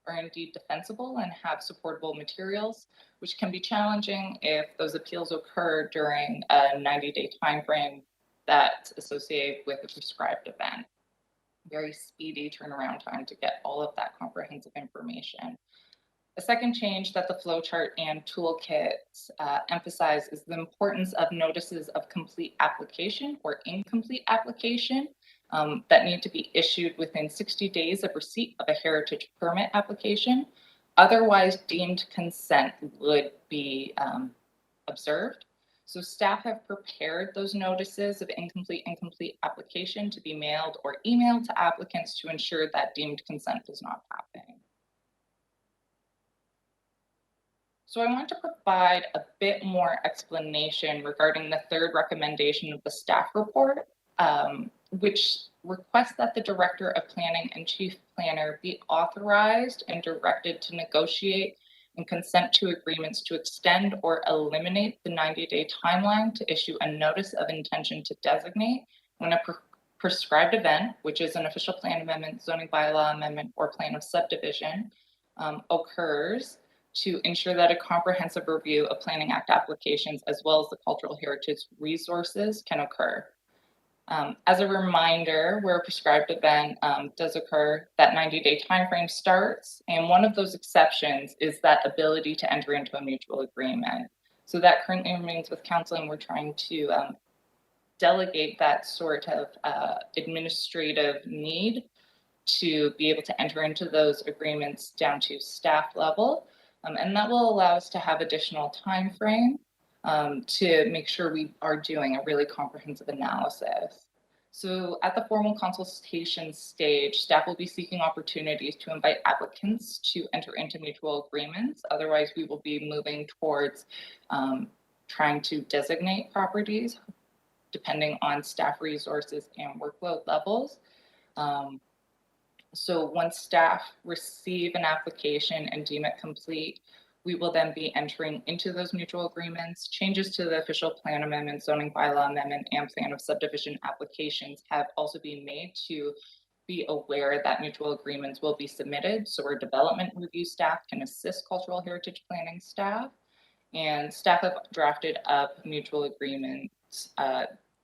[SPEAKER 15] are indeed defensible and have supportable materials, which can be challenging if those appeals occur during a 90-day timeframe that's associated with a prescribed event. Very speedy turnaround time to get all of that comprehensive information. A second change that the flowchart and toolkits emphasize is the importance of notices of complete application or incomplete application that need to be issued within 60 days of receipt of a heritage permit application. Otherwise, deemed consent would be observed. So staff have prepared those notices of incomplete application to be mailed or emailed to applicants to ensure that deemed consent does not happen. So I want to provide a bit more explanation regarding the 3rd recommendation of the staff report, which request that the Director of Planning and Chief Planner be authorized and directed to negotiate and consent to agreements to extend or eliminate the 90-day timeline to issue a notice of intention to designate when a prescribed event, which is an official plan amendment, zoning bylaw amendment, or plan of subdivision, occurs, to ensure that a comprehensive review of Planning Act applications as well as the cultural heritage resources can occur. As a reminder, where a prescribed event does occur, that 90-day timeframe starts, and one of those exceptions is that ability to enter into a mutual agreement. So that currently remains with council, and we're trying to delegate that sort of administrative need to be able to enter into those agreements down to staff level. And that will allow us to have additional time frame to make sure we are doing a really comprehensive analysis. So at the formal consultation stage, staff will be seeking opportunities to invite applicants to enter into mutual agreements. Otherwise, we will be moving towards trying to designate properties depending on staff resources and workload levels. So once staff receive an application and deem it complete, we will then be entering into those mutual agreements. Changes to the official plan amendment, zoning bylaw amendment, and plan of subdivision applications have also been made to be aware that mutual agreements will be submitted. So our development review staff can assist cultural heritage planning staff, and staff have drafted up mutual agreements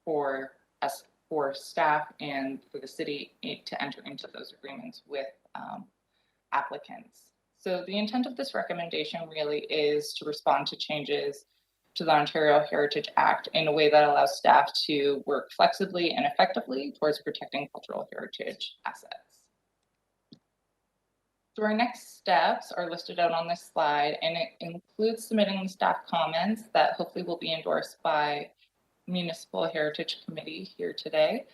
[SPEAKER 15] for us, for staff and for the city to enter into those agreements with applicants. So the intent of this recommendation really is to respond to changes to the Ontario Heritage Act in a way that allows staff to work flexibly and effectively towards protecting cultural heritage assets. So our next steps are listed out on this slide, and it includes submitting the staff comments that hopefully will be endorsed by Municipal Heritage Committee here today.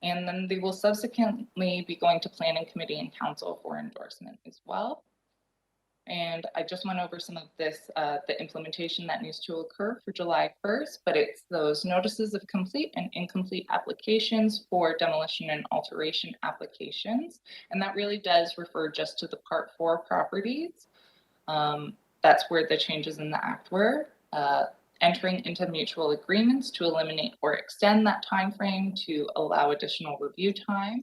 [SPEAKER 15] And then they will subsequently be going to Planning Committee and Council for endorsement as well. And I just went over some of this, the implementation that needs to occur for July 1st, but it's those notices of complete and incomplete applications for demolition and alteration applications. And that really does refer just to the Part 4 properties. That's where the changes in the Act were. Entering into mutual agreements to eliminate or extend that time frame to allow additional review time,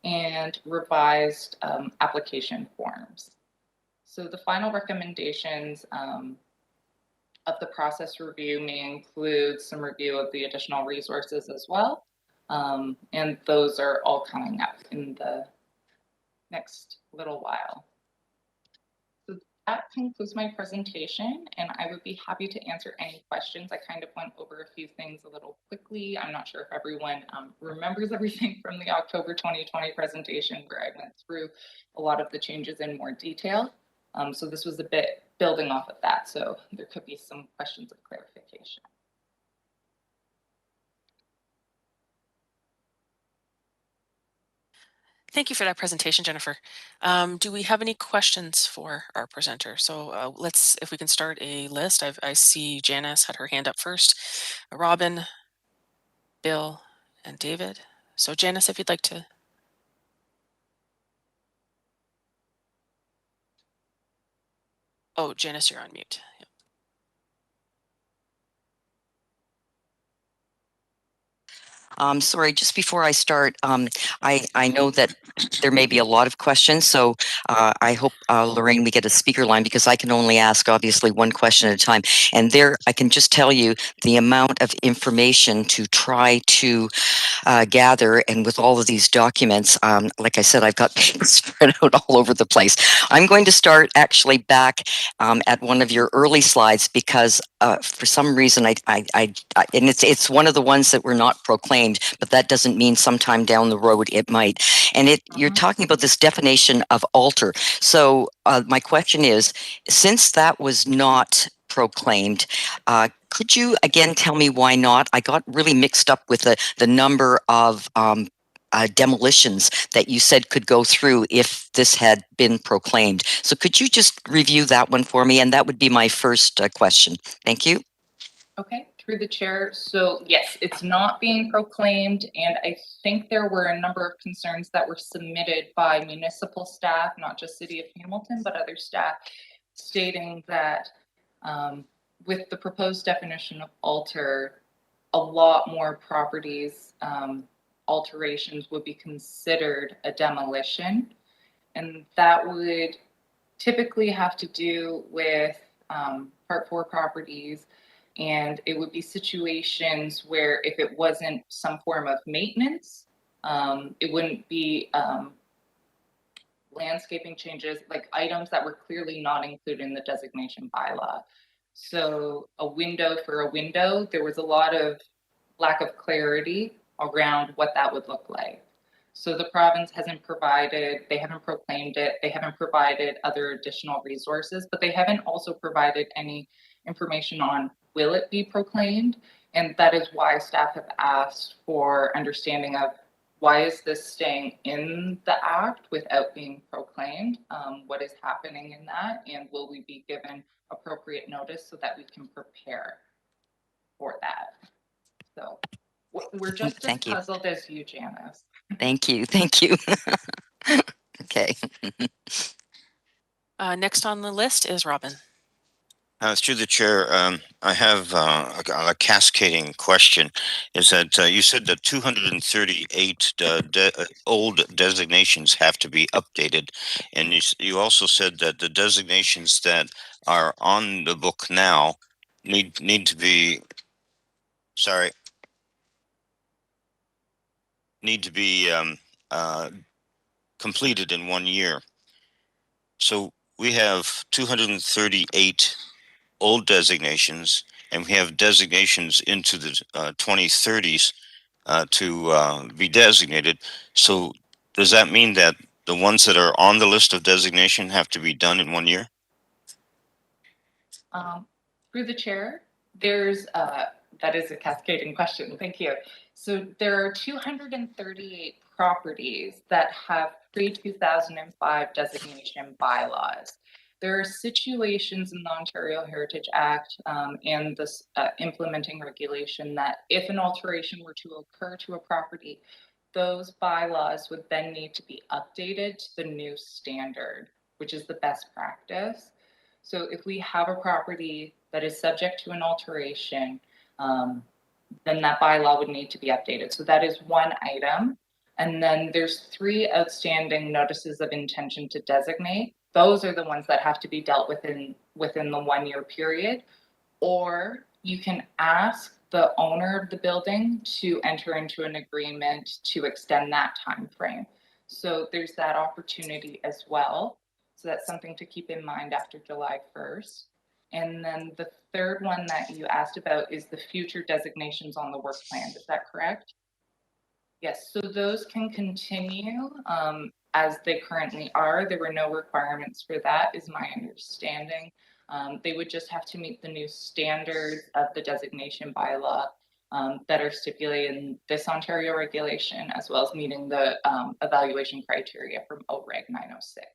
[SPEAKER 15] and revised application forms. So the final recommendations of the process review may include some review of the additional resources as well. And those are all coming up in the next little while. So that concludes my presentation, and I would be happy to answer any questions. I kind of went over a few things a little quickly. I'm not sure if everyone remembers everything from the October 2020 presentation, where I went through a lot of the changes in more detail. So this was a bit building off of that, so there could be some questions of clarification.
[SPEAKER 2] Thank you for that presentation, Jennifer. Do we have any questions for our presenter? So let's, if we can start a list. I see Janice had her hand up first, Robin, Bill, and David. So Janice, if you'd like to. Oh, Janice, you're on mute. Yep.
[SPEAKER 9] Sorry, just before I start, I know that there may be a lot of questions, so I hope, Lorraine, we get a speaker line, because I can only ask, obviously, one question at a time. And there, I can just tell you the amount of information to try to gather, and with all of these documents, like I said, I've got papers spread out all over the place. I'm going to start actually back at one of your early slides, because for some reason, and it's one of the ones that were not proclaimed, but that doesn't mean sometime down the road it might. And you're talking about this definition of alter. So my question is, since that was not proclaimed, could you again tell me why not? I got really mixed up with the number of demolitions that you said could go through if this had been proclaimed. So could you just review that one for me? And that would be my first question. Thank you.
[SPEAKER 15] Okay, Through the chair. So yes, it's not being proclaimed. And I think there were a number of concerns that were submitted by municipal staff, not just City of Hamilton, but other staff, stating that with the proposed definition of alter, a lot more properties, alterations would be considered a demolition. And that would typically have to do with Part 4 properties. And it would be situations where if it wasn't some form of maintenance, it wouldn't be landscaping changes, like items that were clearly not included in the designation bylaw. So a window for a window, there was a lot of lack of clarity around what that would look like. So the province hasn't provided, they haven't proclaimed it, they haven't provided other additional resources, but they haven't also provided any information on will it be proclaimed? And that is why staff have asked for understanding of why is this staying in the act without being proclaimed? What is happening in that? And will we be given appropriate notice so that we can prepare for that? So we're just as puzzled as you, Janice.
[SPEAKER 9] Thank you. Thank you. Okay.
[SPEAKER 2] Next on the list is Robin.
[SPEAKER 12] Through the chair, I have a cascading question. Is that you said that 238 old designations have to be updated, and you also said that the designations that are on the book now need to be completed in 1 year. So we have 238 old designations, and we have designations into the 2030s to be designated. So does that mean that the ones that are on the list of designation have to be done in 1 year?
[SPEAKER 15] Through the chair, there's that is a cascading question. Thank you. So there are 238 properties that have pre-2005 designation bylaws. There are situations in the Ontario Heritage Act and this implementing regulation that if an alteration were to occur to a property, those bylaws would then need to be updated to the new standard, which is the best practice. So if we have a property that is subject to an alteration, then that bylaw would need to be updated. So that is one item. And then there's 3 outstanding notices of intention to designate. Those are the ones that have to be dealt with within the 1 year period. Or you can ask the owner of the building to enter into an agreement to extend that time frame. So there's that opportunity as well. So that's something to keep in mind after July 1st. And then the third one that you asked about is the future designations on the work plan. Is that correct? Yes, so those can continue as they currently are. There were no requirements for that, is my understanding. They would just have to meet the new standards of the designation bylaw that are stipulated in this Ontario regulation, as well as meeting the evaluation criteria from OREG 906.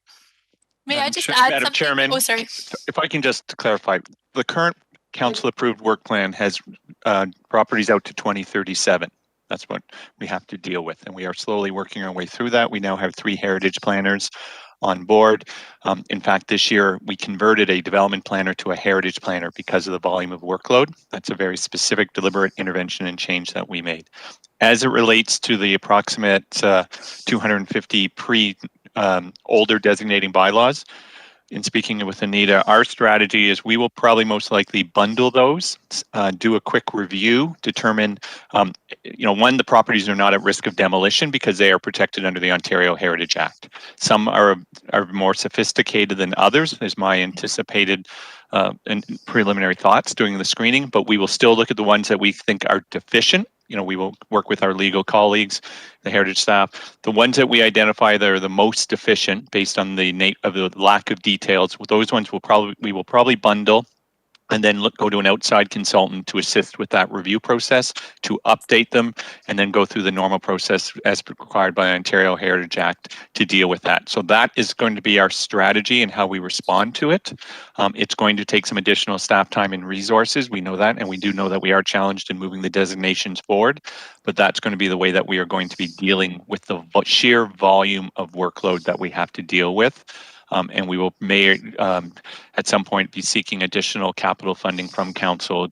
[SPEAKER 16] May I just add
[SPEAKER 17] Madam
[SPEAKER 16] something?
[SPEAKER 17] Chairman,
[SPEAKER 16] Oh, sorry.
[SPEAKER 17] if I can just clarify, the current council-approved work plan has properties out to 2037. That's what we have to deal with, and we are slowly working our way through that. We now have 3 heritage planners on board. In fact, this year we converted a development planner to a heritage planner because of the volume of workload. That's a very specific, deliberate intervention and change that we made. As it relates to the approximate 250 older designating bylaws, in speaking with Anita, our strategy is we will probably most likely bundle those, do a quick review, determine, one, the properties are not at risk of demolition because they are protected under the Ontario Heritage Act. Some are more sophisticated than others, is my anticipated and preliminary thoughts doing the screening, but we will still look at the ones that we think are deficient. We will work with our legal colleagues, the heritage staff. The ones that we identify that are the most deficient based on the lack of details, those ones we will probably bundle and then go to an outside consultant to assist with that review process, to update them, and then go through the normal process as required by Ontario Heritage Act to deal with that. So that is going to be our strategy and how we respond to it. It's going to take some additional staff time and resources. We know that, and we do know that we are challenged in moving the designations forward, but that's going to be the way that we are going to be dealing with the sheer volume of workload that we have to deal with. And we may at some point be seeking additional capital funding from council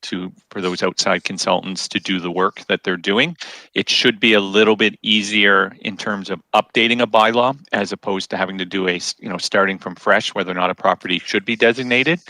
[SPEAKER 17] for those outside consultants to do the work that they're doing. It should be a little bit easier in terms of updating a bylaw as opposed to having to do starting from fresh, whether or not a property should be designated.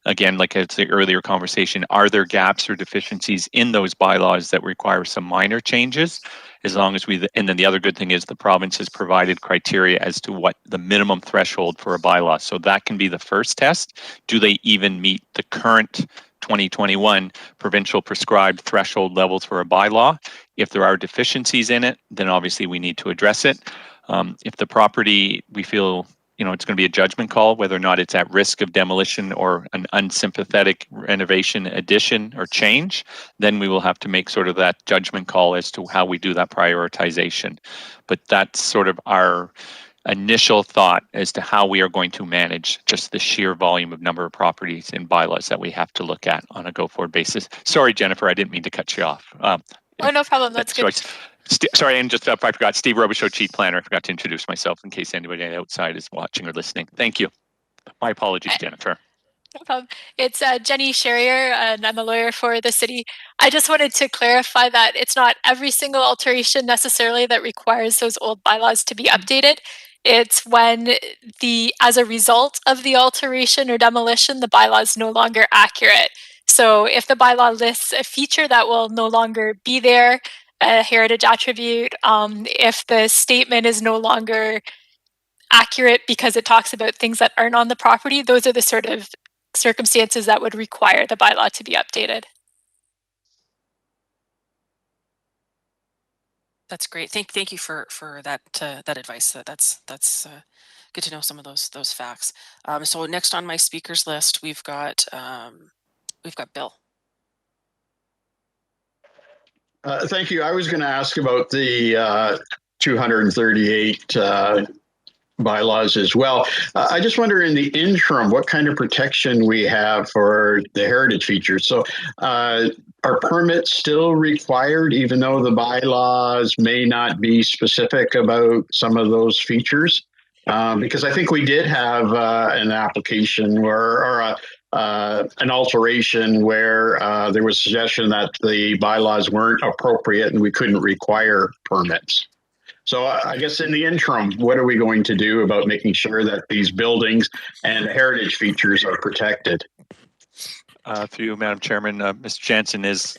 [SPEAKER 17] Again, like it's the earlier conversation, are there gaps or deficiencies in those bylaws that require some minor changes? As long as and then the other good thing is the province has provided criteria as to what the minimum threshold for a bylaw. So that can be the first test. Do they even meet the current 2021 provincial prescribed threshold levels for a bylaw? If there are deficiencies in it, then obviously we need to address it. If the property, we feel it's going to be a judgment call whether or not it's at risk of demolition or an unsympathetic renovation, addition, or change, then we will have to make sort of that judgment call as to how we do that prioritization. But that's sort of our initial thought as to how we are going to manage just the sheer volume of number of properties and bylaws that we have to look at on a go-forward basis. Sorry, Jennifer, I didn't mean to cut you off.
[SPEAKER 18] Oh, no problem. That's good.
[SPEAKER 17] Sorry, and just I forgot, Steve Robichaud, Chief Planner. I forgot to introduce myself in case anybody outside is watching or listening. Thank you. My apologies, Jennifer.
[SPEAKER 18] No problem. It's Jenny Sherrier, and I'm a lawyer for the city. I just wanted to clarify that it's not every single alteration necessarily that requires those old bylaws to be updated. It's when as a result of the alteration or demolition, the bylaw is no longer accurate. So if the bylaw lists a feature that will no longer be there, a heritage attribute, if the statement is no longer accurate because it talks about things that aren't on the property, those are the sort of circumstances that would require the bylaw to be updated.
[SPEAKER 2] That's great. Thank you for that advice. That's good to know some of those facts. So next on my speakers list, we've got Bill.
[SPEAKER 13] Thank you. I was going to ask about the 238 bylaws as well. I just wonder in the interim, what kind of protection we have for the heritage features. So are permits still required, even though the bylaws may not be specific about some of those features? Because I think we did have an application or an alteration where there was suggestion that the bylaws weren't appropriate and we couldn't require permits. So I guess in the interim, what are we going to do about making sure that these buildings and heritage features are protected?
[SPEAKER 17] Through you, Madam Chairman, Mr. Jansen is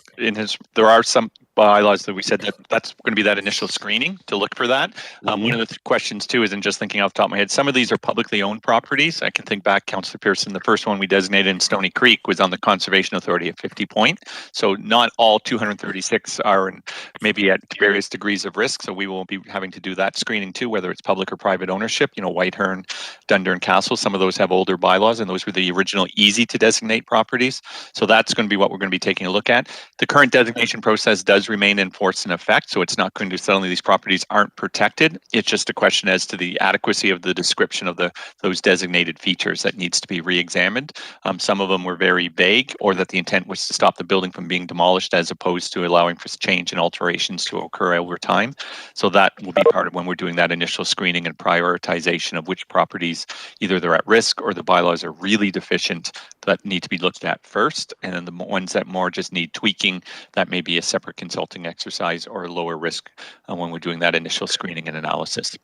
[SPEAKER 17] there are some bylaws that we said that's going to be that initial screening to look for that. One of the questions too is, and just thinking off the top of my head, some of these are publicly owned properties. I can think back, Councillor Pearson, the first one we designated in Stony Creek was on the Conservation Authority at 50 Point. So not all 236 are maybe at various degrees of risk. So we will be having to do that screening too, whether it's public or private ownership. Whitehern, Dundurn Castle, some of those have older bylaws, and those were the original easy to designate properties. So that's going to be what we're going to be taking a look at. The current designation process does remain in force and effect, so it's not going to suddenly these properties aren't protected. It's just a question as to the adequacy of the description of those designated features that needs to be re-examined. Some of them were very vague, or that the intent was to stop the building from being demolished as opposed to allowing for change and alterations to occur over time. So that will be part of when we're doing that initial screening and prioritization of which properties either they're at risk or the bylaws are really deficient that need to be looked at first, and then the ones that more just need tweaking, that may be a separate consulting exercise or a lower risk when we're doing that initial screening and analysis.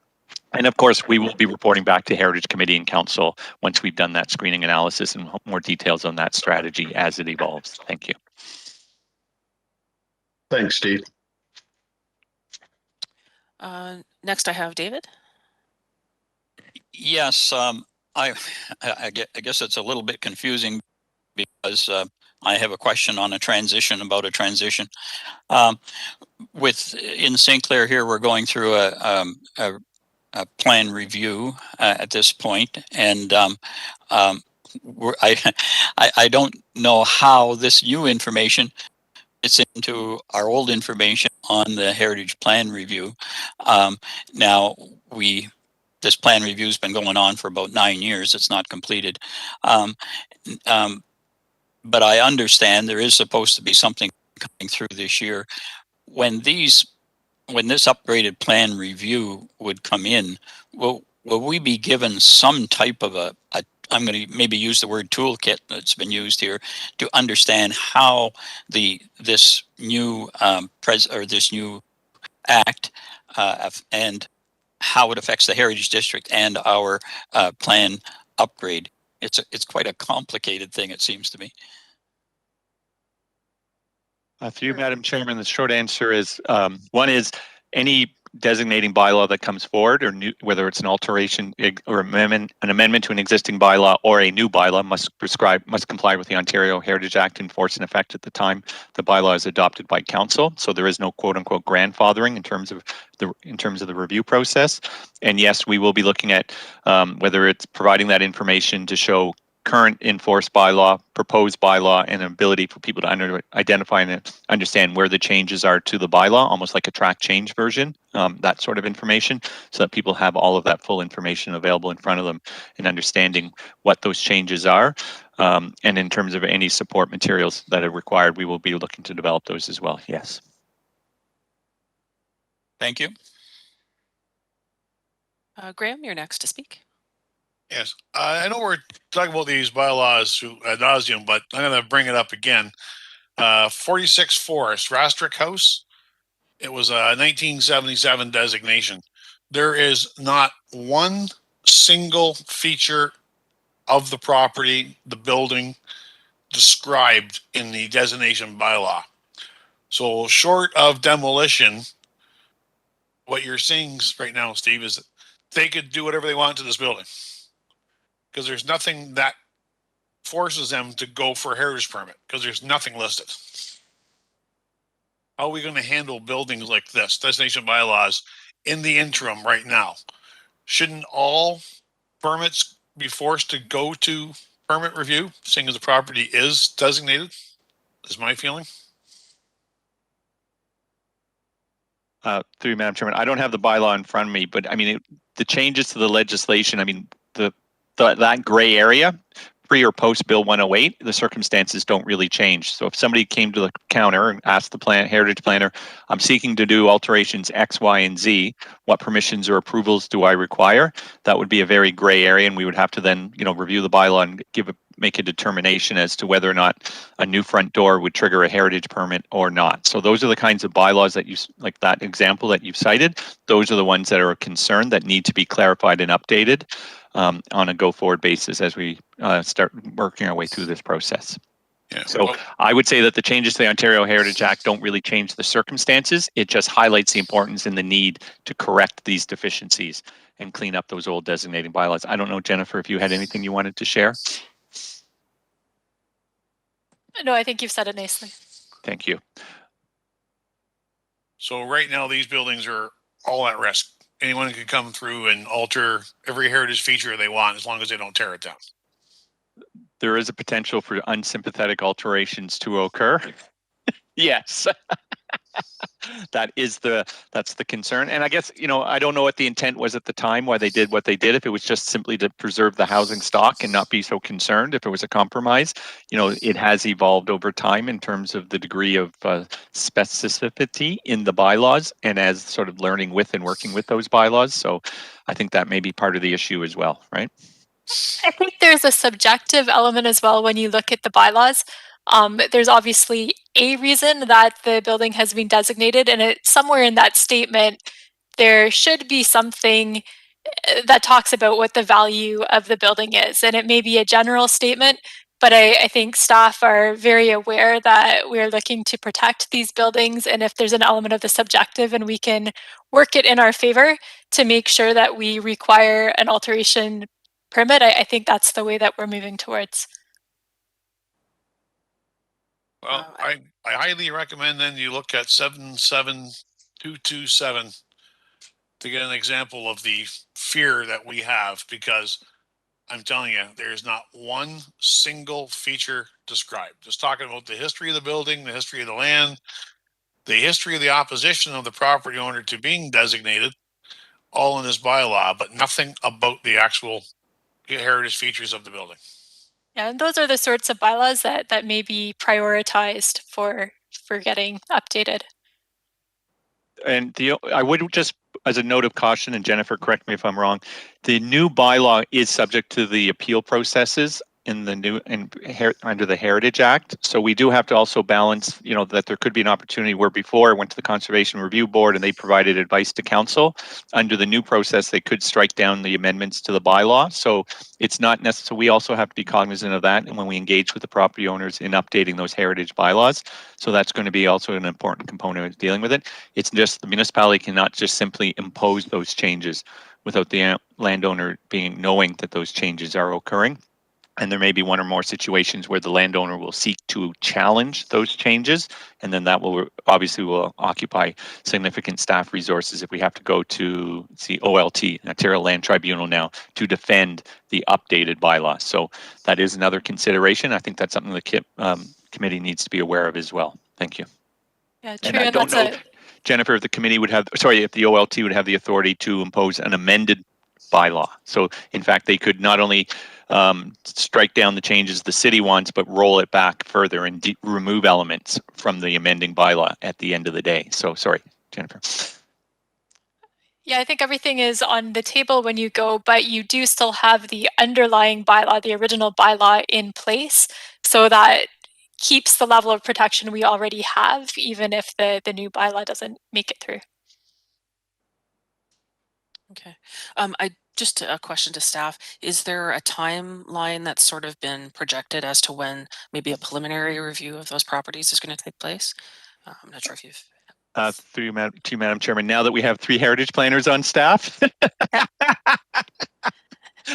[SPEAKER 17] And of course, we will be reporting back to Heritage Committee and Council once we've done that screening analysis and more details on that strategy as it evolves. Thank you.
[SPEAKER 13] Thanks, Steve.
[SPEAKER 2] Next, I have David.
[SPEAKER 19] Yes, I guess it's a little bit confusing because I have a question on a transition about a transition. In St. Clair here, we're going through a plan review at this point, and I don't know how this new information fits into our old information on the heritage plan review. Now this plan review has been going on for about 9 years. It's not completed. But I understand there is supposed to be something coming through this year. When this upgraded plan review would come in, will we be given some type of a I'm going to maybe use the word toolkit that's been used here to understand how this new this new act and how it affects the Heritage District and our plan upgrade. It's quite a complicated thing, it seems to me.
[SPEAKER 17] Through you, Madam Chairman, the short answer is one is any designating bylaw that comes forward, or whether it's an alteration or an amendment to an existing bylaw or a new bylaw, must comply with the Ontario Heritage Act in force and effect at the time the bylaw is adopted by council. So there is no quote unquote grandfathering in terms of the review process. And yes, we will be looking at whether it's providing that information to show current enforced bylaw, proposed bylaw, and an ability for people to identify and understand where the changes are to the bylaw, almost like a track change version, that sort of information, so that people have all of that full information available in front of them and understanding what those changes are. And in terms of any support materials that are required, we will be looking to develop those as well, yes.
[SPEAKER 2] Thank you. Graham, you're next to speak.
[SPEAKER 5] Yes, I know we're talking about these bylaws ad nauseum, but I'm going to bring it up again. 46 Forest, Rastrick House. It was a 1977 designation. There is not one single feature of the property, the building, described in the designation bylaw. So short of demolition, what you're seeing right now, Steve, is that they could do whatever they want to this building, because there's nothing that forces them to go for a heritage permit, because there's nothing listed. How are we going to handle buildings like this, designation bylaws, in the interim right now? Shouldn't all permits be forced to go to permit review, seeing as the property is designated, is my feeling.
[SPEAKER 17] Through you, Madam Chairman, I don't have the bylaw in front of me, but I mean, the changes to the legislation, I mean, that gray area, pre or post Bill 108, the circumstances don't really change. So if somebody came to the counter and asked the heritage planner, I'm seeking to do alterations X, Y, and Z, what permissions or approvals do I require? That would be a very gray area, and we would have to then, review the bylaw and make a determination as to whether or not a new front door would trigger a heritage permit or not. So those are the kinds of bylaws that like that example that you've cited, those are the ones that are a concern that need to be clarified and updated on a go-forward basis as we start working our way through this process.
[SPEAKER 5] Yeah.
[SPEAKER 17] So I would say that the changes to the Ontario Heritage Act don't really change the circumstances. It just highlights the importance and the need to correct these deficiencies and clean up those old designating bylaws. I don't know, Jennifer, if you had anything you wanted to share.
[SPEAKER 18] No, I think you've said it nicely.
[SPEAKER 17] Thank you.
[SPEAKER 5] So right now, these buildings are all at risk. Anyone can come through and alter every heritage feature they want, as long as they don't tear it down.
[SPEAKER 17] There is a potential for unsympathetic alterations to occur. Yes. That's the concern. And I guess, I don't know what the intent was at the time, why they did what they did. If it was just simply to preserve the housing stock and not be so concerned, if it was a compromise, it has evolved over time in terms of the degree of specificity in the bylaws and as sort of learning with and working with those bylaws. So I think that may be part of the issue as well, right?
[SPEAKER 18] I think there's a subjective element as well when you look at the bylaws. There's obviously a reason that the building has been designated, and somewhere in that statement, there should be something that talks about what the value of the building is. And it may be a general statement, but I think staff are very aware that we're looking to protect these buildings. And if there's an element of the subjective and we can work it in our favor to make sure that we require an alteration permit, I think that's the way that we're moving towards.
[SPEAKER 5] Well, I highly recommend then you look at 77227 to get an example of the fear that we have, because I'm telling you, there's not one single feature described. Just talking about the history of the building, the history of the land, the history of the opposition of the property owner to being designated, all in this bylaw, but nothing about the actual heritage features of the building.
[SPEAKER 18] Yeah, and those are the sorts of bylaws that may be prioritized for getting updated.
[SPEAKER 17] And I would just, as a note of caution, and Jennifer, correct me if I'm wrong, the new bylaw is subject to the appeal processes in the new under the Heritage Act. So we do have to also balance, that there could be an opportunity where before I went to the Conservation Review Board and they provided advice to council. Under the new process, they could strike down the amendments to the bylaw. So it's not necessary. We also have to be cognizant of that, and when we engage with the property owners in updating those heritage bylaws. So that's going to be also an important component of dealing with it. It's just the municipality cannot just simply impose those changes without the landowner knowing that those changes are occurring. And there may be one or more situations where the landowner will seek to challenge those changes, and then that will occupy significant staff resources if we have to go to the OLT, Ontario Land Tribunal now, to defend the updated bylaws. So that is another consideration. I think that's something the committee needs to be aware of as well. Thank you.
[SPEAKER 18] Yeah,
[SPEAKER 17] true. And I don't know, Jennifer, if the committee would have, if the OLT would have the authority to impose an amended bylaw. So in fact, they could not only strike down the changes the city wants, but roll it back further and remove elements from the amending bylaw at the end of the day. So sorry, Jennifer.
[SPEAKER 18] Yeah, I think everything is on the table when you go, but you do still have the underlying bylaw, the original bylaw in place, so that keeps the level of protection we already have, even if the new bylaw doesn't make it through.
[SPEAKER 2] Okay. Just a question to staff. Is there a timeline that's sort of been projected as to when maybe a preliminary review of those properties is going to take place? I'm not sure if you've...
[SPEAKER 17] Through you, Madam Chairman, now that we have 3 heritage planners on staff,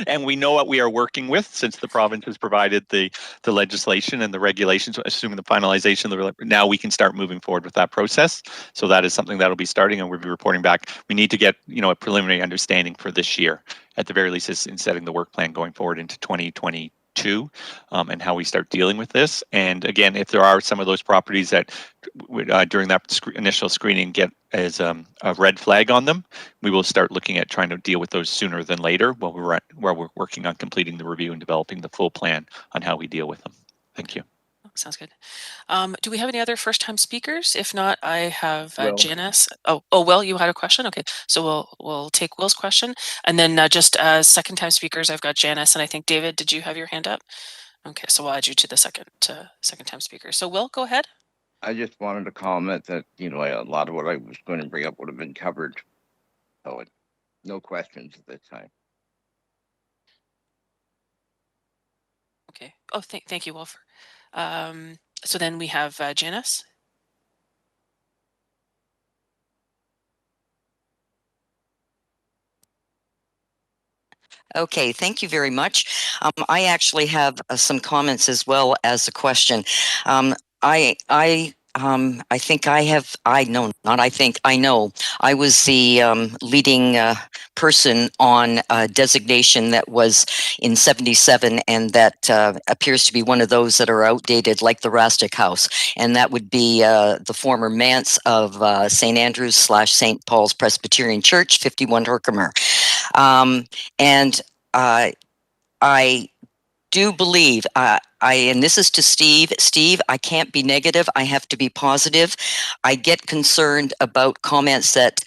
[SPEAKER 17] and we know what we are working with, since the province has provided the legislation and the regulations, assuming the finalization, now we can start moving forward with that process. So that is something that will be starting, and we'll be reporting back. We need to get a preliminary understanding for this year, at the very least, in setting the work plan going forward into 2022, and how we start dealing with this. And again, if there are some of those properties that during that initial screening get as a red flag on them, we will start looking at trying to deal with those sooner than later while we're working on completing the review and developing the full plan on how we deal with them. Thank you.
[SPEAKER 2] Sounds good. Do we have any other first-time speakers? If not, I have Janice. Oh, Will, you had a question? Okay, so we'll take Will's question, and then just as second-time speakers, I've got Janice, and I think David. Did you have your hand up? Okay, so we'll add you to the second-time speaker. So Will, go ahead.
[SPEAKER 3] I just wanted to comment that a lot of what I was going to bring up would have been covered. So no questions at this time.
[SPEAKER 2] Okay. Oh, thank you, Wolf. So then we have Janice.
[SPEAKER 9] Okay, thank you very much. I actually have some comments as well as a question. I think I know I was the leading person on a designation that was in 77, and that appears to be one of those that are outdated, like the Rastic House. And that would be the former manse of St. Andrew's / St. Paul's Presbyterian Church, 51 Herkimer. And I do believe, and this is to Steve. Steve, I can't be negative. I have to be positive. I get concerned about comments that,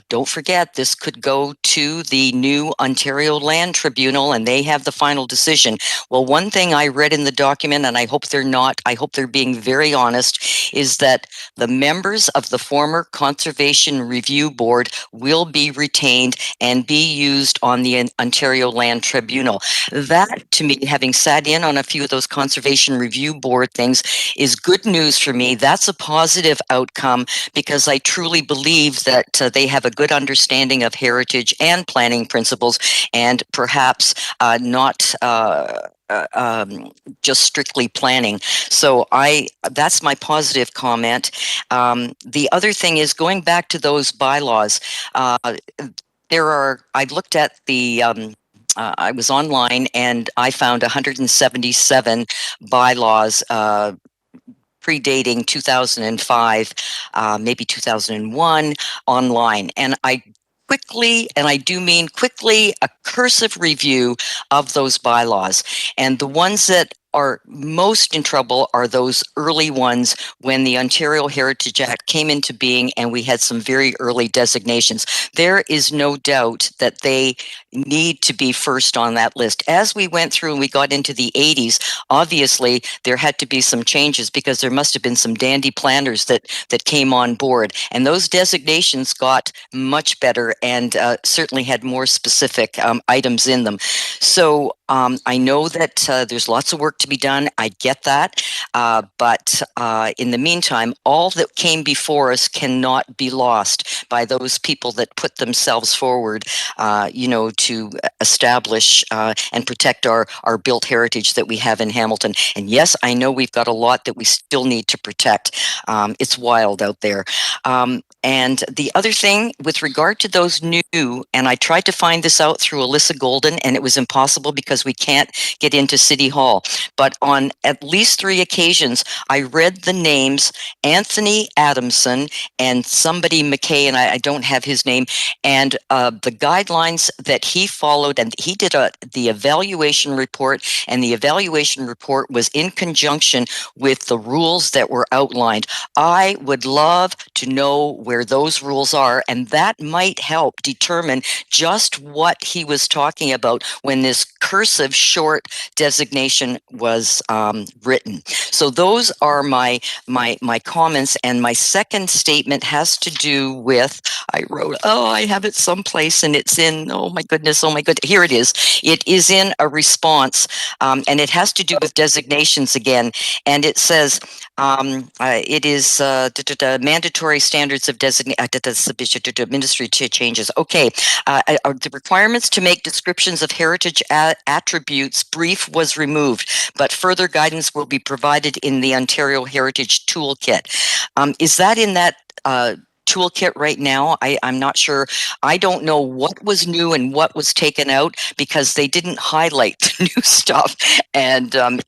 [SPEAKER 9] don't forget, this could go to the new Ontario Land Tribunal and they have the final decision. Well, one thing I read in the document, and I hope they're being very honest, is that the members of the former Conservation Review Board will be retained and be used on the Ontario Land Tribunal. That, to me, having sat in on a few of those Conservation Review Board things, is good news for me. That's a positive outcome, because I truly believe that they have a good understanding of heritage and planning principles, and perhaps not just strictly planning. So that's my positive comment. The other thing is, going back to those bylaws, I've looked at the I was online and I found 177 bylaws predating 2005, maybe 2001 online. And I quickly, and I do mean quickly, a cursive review of those bylaws. And the ones that are most in trouble are those early ones when the Ontario Heritage Act came into being and we had some very early designations. There is no doubt that they need to be first on that list. As we went through and we got into the 80s, obviously there had to be some changes because there must have been some dandy planners that came on board, and those designations got much better and certainly had more specific items in them. So I know that there's lots of work to be done. I get that, but in the meantime, all that came before us cannot be lost by those people that put themselves forward, to establish and protect our built heritage that we have in Hamilton. And yes, I know we've got a lot that we still need to protect. It's wild out there. And the other thing with regard to those new, and I tried to find this out through Alyssa Golden, and it was impossible because we can't get into City Hall. But on at least 3 occasions, I read the names Anthony Adamson and somebody McKay, and I don't have his name, and the guidelines that he followed, and he did the evaluation report, and the evaluation report was in conjunction with the rules that were outlined. I would love to know where those rules are, and that might help determine just what he was talking about when this cursive short designation was written. So those are my comments, and my second statement has to do with, I have it someplace, and it's in, oh my goodness, here it is. It is in a response, and it has to do with designations again, and it says, it is mandatory standards of ministry changes. Okay, the requirements to make descriptions of heritage attributes brief was removed, but further guidance will be provided in the Ontario Heritage Toolkit. Is that in that toolkit right now? I'm not sure. I don't know what was new and what was taken out because they didn't highlight the new stuff, and I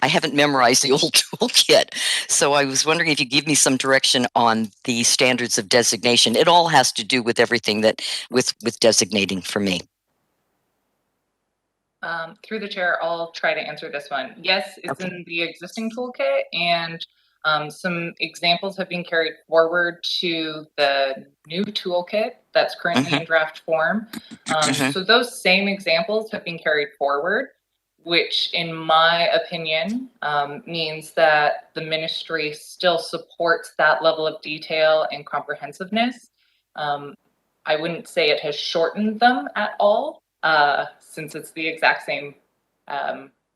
[SPEAKER 9] haven't memorized the old toolkit, so I was wondering if you give me some direction on the standards of designation. It all has to do with everything that with designating for me.
[SPEAKER 15] Through the chair, I'll try to answer this one. Yes, it's in the existing toolkit, and some examples have been carried forward to the new toolkit that's currently in draft form. So those same examples have been carried forward, which in my opinion means that the ministry still supports that level of detail and comprehensiveness. I wouldn't say it has shortened them at all, since it's the exact same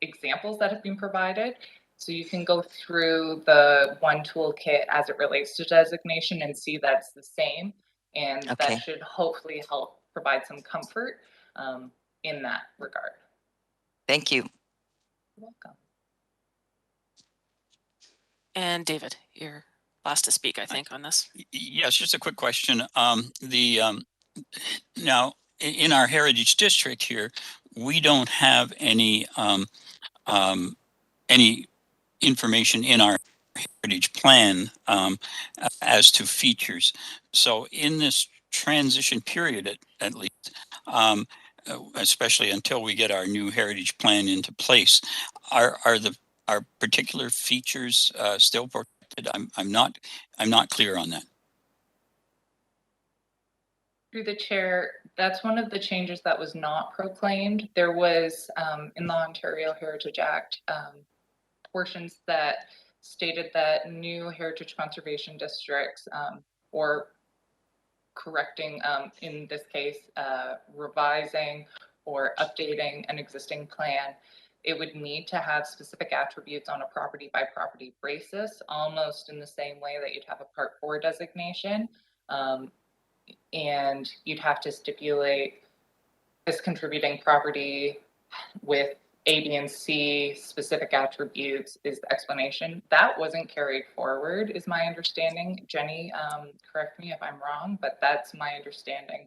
[SPEAKER 15] examples that have been provided. So you can go through the one toolkit as it relates to designation and see that's the same. And that should hopefully help provide some comfort in that regard.
[SPEAKER 9] Thank you.
[SPEAKER 15] You're welcome.
[SPEAKER 2] And David, you're last to speak, I think, on this.
[SPEAKER 19] Yes, just a quick question. Now, in our heritage district here, we don't have any information in our heritage plan as to features. So in this transition period, at least, especially until we get our new heritage plan into place, are particular features still protected? I'm not clear on that.
[SPEAKER 15] Through the chair, that's one of the changes that was not proclaimed. There was in the Ontario Heritage Act portions that stated that new heritage conservation districts, or correcting, in this case, revising or updating an existing plan, it would need to have specific attributes on a property by property basis, almost in the same way that you'd have a Part 4 designation. And you'd have to stipulate this contributing property with A, B, and C specific attributes is the explanation. That wasn't carried forward, is my understanding. Jenny, correct me if I'm wrong, but that's my understanding.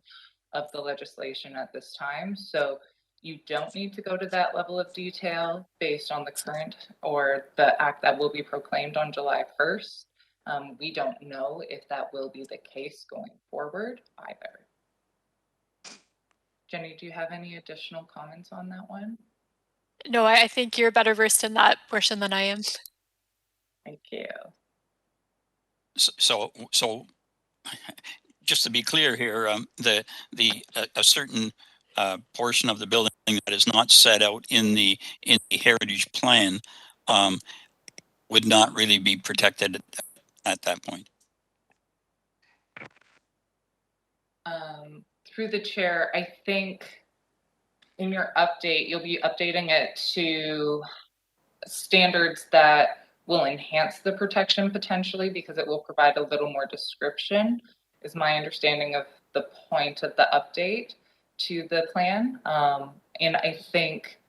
[SPEAKER 15] of the legislation at this time. So you don't need to go to that level of detail based on the current or the act that will be proclaimed on July 1st. We don't know if that will be the case going forward either. Jenny, do you have any additional comments on that one?
[SPEAKER 18] No, I think you're better versed in that portion than I am.
[SPEAKER 15] Thank you.
[SPEAKER 19] So just to be clear here, a certain portion of the building that is not set out in the heritage plan would not really be protected at that point.
[SPEAKER 15] Through the chair, I think in your update, you'll be updating it to standards that will enhance the protection potentially because it will provide a little more description, is my understanding of the point of the update to the plan. And I think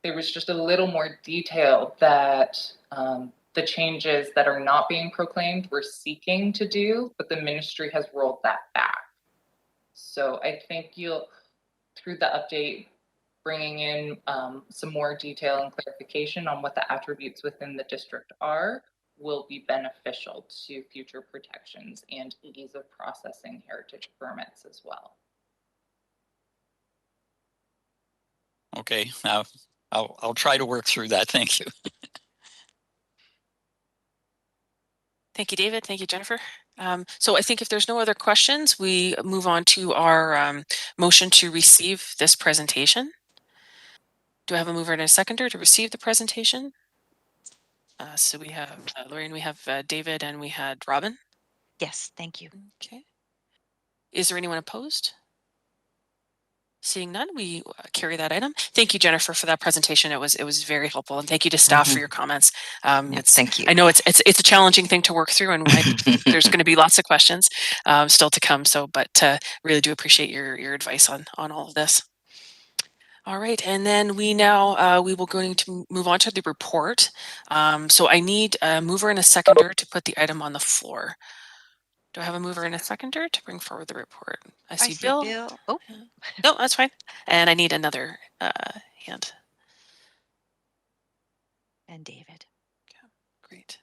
[SPEAKER 15] there was just a little more detail that the changes that are not being proclaimed we're seeking to do, but the ministry has rolled that back. So I think you'll, through the update, bringing in some more detail and clarification on what the attributes within the district are, will be beneficial to future protections and ease of processing heritage permits as well.
[SPEAKER 19] Okay, I'll try to work through that. Thank you.
[SPEAKER 2] Thank you, David. Thank you, Jennifer. So I think if there's no other questions, we move on to our motion to receive this presentation. Do I have a mover and a seconder to receive the presentation? So we have Lorraine, we have David, and we had Robin.
[SPEAKER 4] Yes, thank you.
[SPEAKER 2] Okay. Is there anyone opposed? Seeing none, we carry that item. Thank you, Jennifer, for that presentation. It was very helpful, and thank you to staff for your comments.
[SPEAKER 9] Thank you.
[SPEAKER 2] I know it's a challenging thing to work through, and there's going to be lots of questions still to come. So, but really do appreciate your advice on all of this. All right, and then we will going to move on to the report. So I need a mover and a seconder to put the item on the floor. Do I have a mover and a seconder to bring forward the report? I see Bill.
[SPEAKER 4] Oh,
[SPEAKER 2] no, that's fine. And I need another hand.
[SPEAKER 4] And David.
[SPEAKER 2] Great.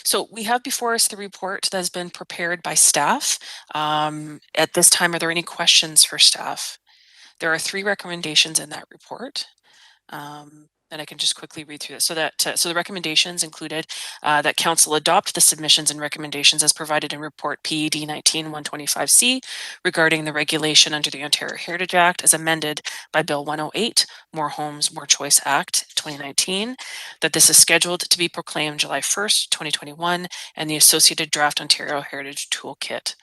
[SPEAKER 2] So we have before us the report that has been prepared by staff. At this time, are there any questions for staff? There are 3 recommendations in that report. And I can just quickly read through this. So the recommendations included that council adopt the submissions and recommendations as provided in report PED 19-125C regarding the regulation under the Ontario Heritage Act as amended by Bill 108, More Homes, More Choice Act 2019, that this is scheduled to be proclaimed July 1st, 2021, and the associated draft Ontario Heritage Toolkit.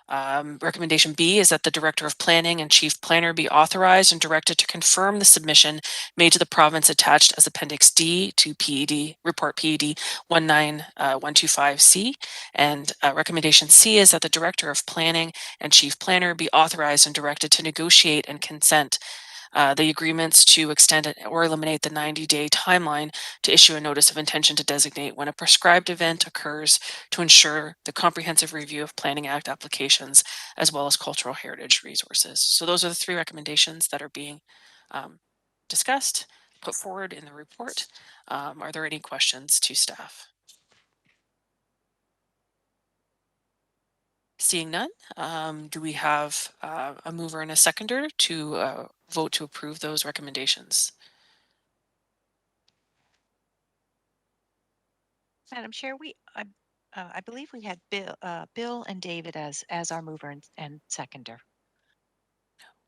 [SPEAKER 2] Recommendation B is that the Director of Planning and Chief Planner be authorized and directed to confirm the submission made to the province attached as Appendix D to PED, Report PED 19125C. And Recommendation C is that the Director of Planning and Chief Planner be authorized and directed to negotiate and consent the agreements to extend it or eliminate the 90-day timeline to issue a notice of intention to designate when a prescribed event occurs to ensure the comprehensive review of Planning Act applications as well as cultural heritage resources. So those are the 3 recommendations that are being discussed, put forward in the report. Are there any questions to staff? Seeing none, do we have a mover and a seconder to vote to approve those recommendations?
[SPEAKER 4] Madam Chair, I believe we had Bill and David as our mover and seconder.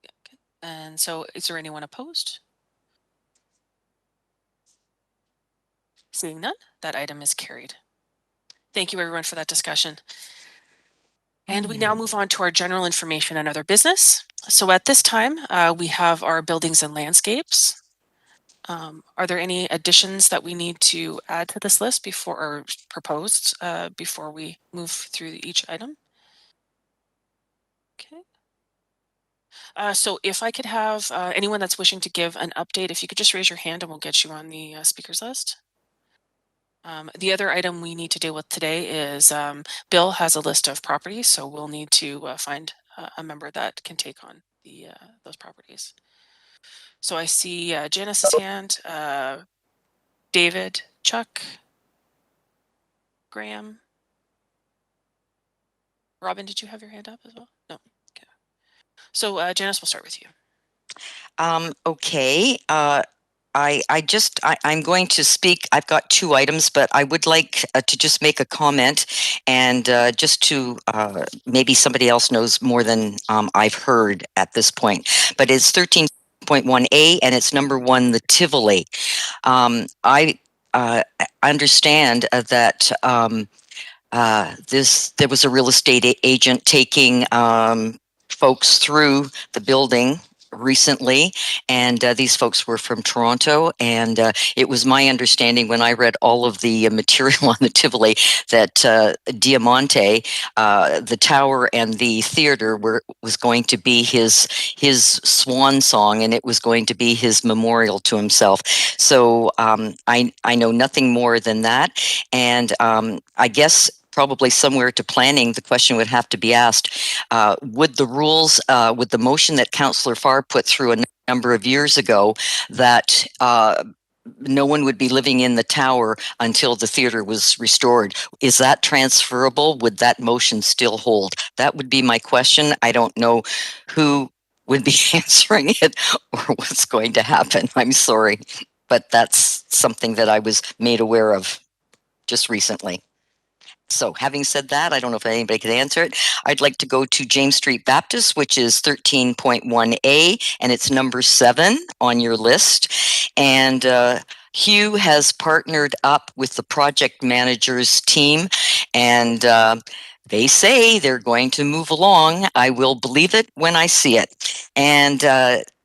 [SPEAKER 2] Okay. And so is there anyone opposed? Seeing none, that item is carried. Thank you everyone for that discussion. And we now move on to our general information and other business. So at this time, we have our buildings and landscapes. Are there any additions that we need to add to this list before, or proposed before we move through each item? Okay. So if I could have anyone that's wishing to give an update, if you could just raise your hand and we'll get you on the speakers list. The other item we need to deal with today is Bill has a list of properties, so we'll need to find a member that can take on the those properties. So I see Janice's hand, David, Chuck, Graham. Robin, did you have your hand up as well? No. Okay. So Janice, we'll start with you.
[SPEAKER 9] Okay. I'm going to speak. I've got two items, but I would like to just make a comment and just to maybe somebody else knows more than I've heard at this point. But it's 13.1A and it's number 1, the Tivoli. I understand that there was a real estate agent taking folks through the building recently, and these folks were from Toronto, and it was my understanding when I read all of the material on the Tivoli that Diamante, the tower and the theater was going to be his swan song, and it was going to be his memorial to himself. So I know nothing more than that, and I guess probably somewhere to planning, the question would have to be asked, would the rules, would the motion that Councillor Farr put through a number of years ago that no one would be living in the tower until the theater was restored, is that transferable? Would that motion still hold? That would be my question. I don't know who would be answering it or what's going to happen. I'm sorry, but that's something that I was made aware of just recently. So having said that, I don't know if anybody can answer it. I'd like to go to James Street Baptist, which is 13.1A, and it's number 7 on your list. And Hugh has partnered up with the project manager's team, and they say they're going to move along. I will believe it when I see it. And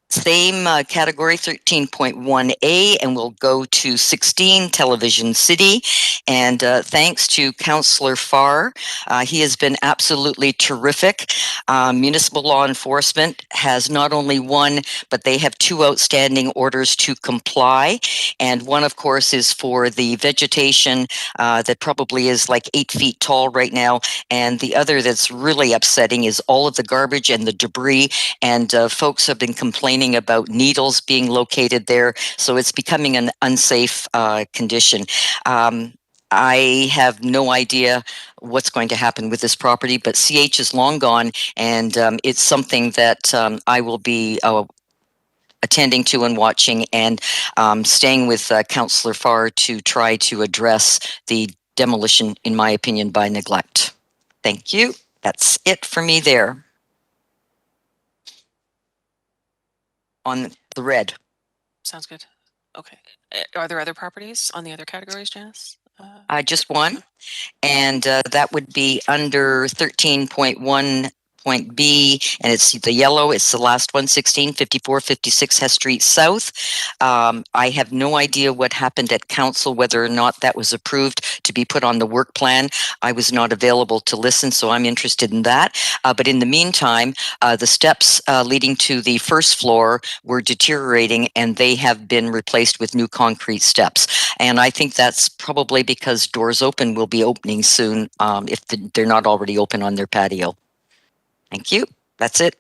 [SPEAKER 9] same category, 13.1A, and we'll go to 16, Television City. And thanks to Councillor Farr, he has been absolutely terrific. Municipal law enforcement has not only one, but they have 2 outstanding orders to comply. And one, of course, is for the vegetation that probably is like 8 feet tall right now. And the other that's really upsetting is all of the garbage and the debris. And folks have been complaining about needles being located there. So it's becoming an unsafe condition. I have no idea what's going to happen with this property, but CH is long gone, and it's something that I will be attending to and watching, and staying with Councillor Farr to try to address the demolition, in my opinion, by neglect. Thank you. That's it for me there. On the red.
[SPEAKER 2] Sounds good. Okay. Are there other properties on the other categories, Janice?
[SPEAKER 9] Just one, and that would be under 13.1 point B, and it's the yellow, it's the last one, 165456 Hess Street South. I have no idea what happened at council, whether or not that was approved to be put on the work plan. I was not available to listen, so I'm interested in that. But in the meantime, the steps leading to the first floor were deteriorating, and they have been replaced with new concrete steps. And I think that's probably because Doors Open will be opening soon, if they're not already open on their patio. Thank you. That's it.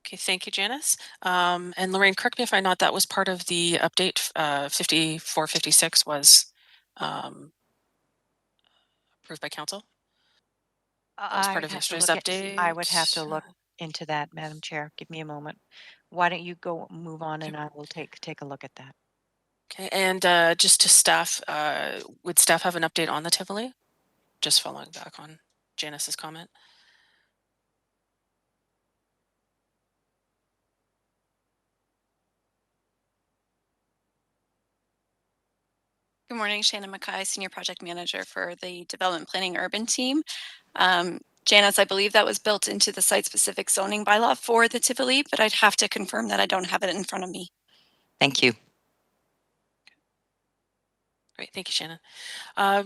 [SPEAKER 2] Okay, thank you, Janice. And Lorraine, correct me if I'm not, that was part of the update. 5456 was approved by council. That was part of yesterday's update.
[SPEAKER 4] I would have to look into that, Madam Chair. Give me a moment. Why don't you go move on, and I will take a look at that.
[SPEAKER 2] Okay, and just to staff, would staff have an update on the Tivoli? Just following back on Janice's comment.
[SPEAKER 20] Good morning, Shannon Mackay, Senior Project Manager for the Development Planning Urban Team. Janice, I believe that was built into the site-specific zoning bylaw for the Tivoli, but I'd have to confirm that. I don't have it in front of me.
[SPEAKER 9] Thank you.
[SPEAKER 2] Great, thank you, Shannon.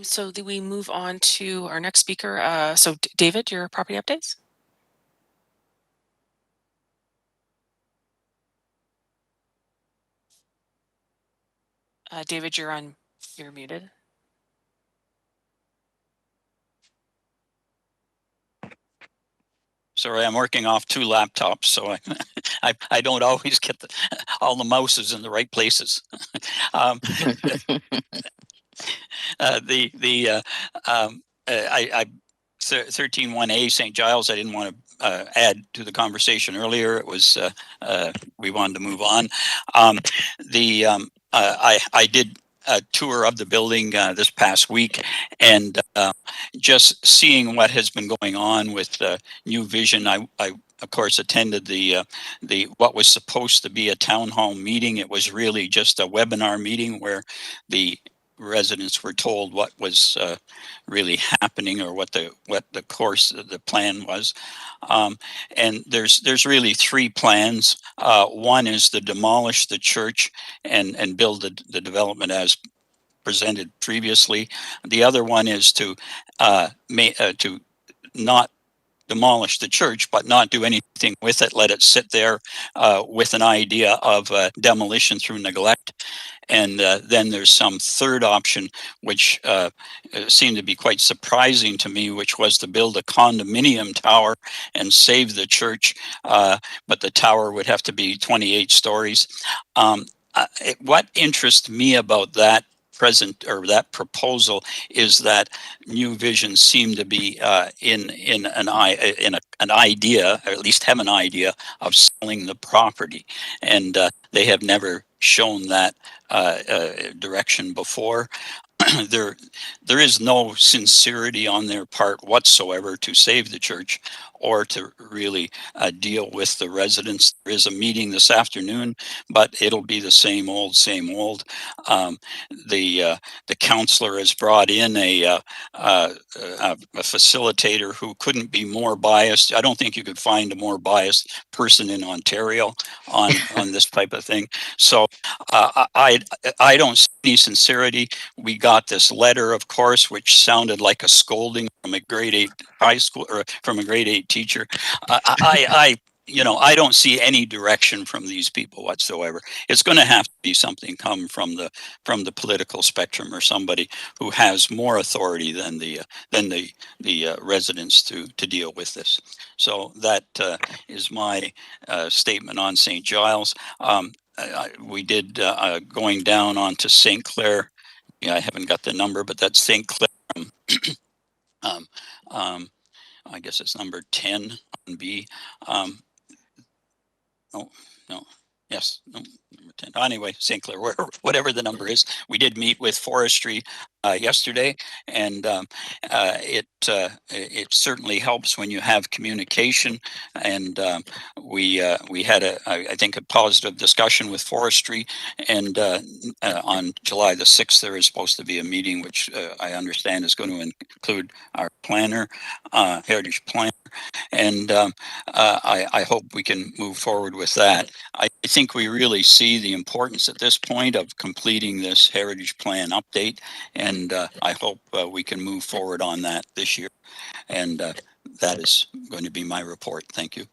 [SPEAKER 2] So we move on to our next speaker. So David, your property updates? David, you're muted.
[SPEAKER 19] Sorry, I'm working off 2 laptops, so I don't always get all the mouses in the right places. I 13.1a St. Giles, I didn't want to add to the conversation earlier. It was we wanted to move on. I did a tour of the building this past week, and just seeing what has been going on with New Vision. I of course attended the what was supposed to be a town hall meeting. It was really just a webinar meeting where the residents were told what was really happening, or what the course of the plan was. And there's really 3 plans. One is to demolish the church and build the development as presented previously. The other one is to not demolish the church, but not do anything with it, let it sit there with an idea of demolition through neglect. And then there's some third option, which seemed to be quite surprising to me, which was to build a condominium tower and save the church, but the tower would have to be 28 stories. What interests me about that proposal is that New Vision seemed to be in an idea, or at least have an idea of selling the property, and they have never shown that direction before. There is no sincerity on their part whatsoever to save the church or to really deal with the residents. There is a meeting this afternoon, but it'll be the same old, same old. The counselor has brought in a facilitator who couldn't be more biased. I don't think you could find a more biased person in Ontario on this type of thing. So I don't see any sincerity. We got this letter, of course, which sounded like a scolding from a grade 8 high school, or from a grade 8 teacher. I don't see any direction from these people whatsoever. It's going to have to be something come from the political spectrum, or somebody who has more authority than the residents to deal with this. So that is my statement on St. Giles. We did going down onto St. Clair. Yeah, I haven't got the number, but that's St. Clair. I guess it's number 10 on B. Oh, no. Yes, no, number 10. Anyway, St. Clair, whatever the number is. We did meet with forestry yesterday, and it certainly helps when you have communication. And we had I think a positive discussion with forestry. And on July the 6th, there is supposed to be a meeting, which I understand is going to include our planner, heritage planner. And I hope we can move forward with that. I think we really see the importance at this point of completing this heritage plan update, and I hope we can move forward on that this year. And that is going to be my report. Thank you.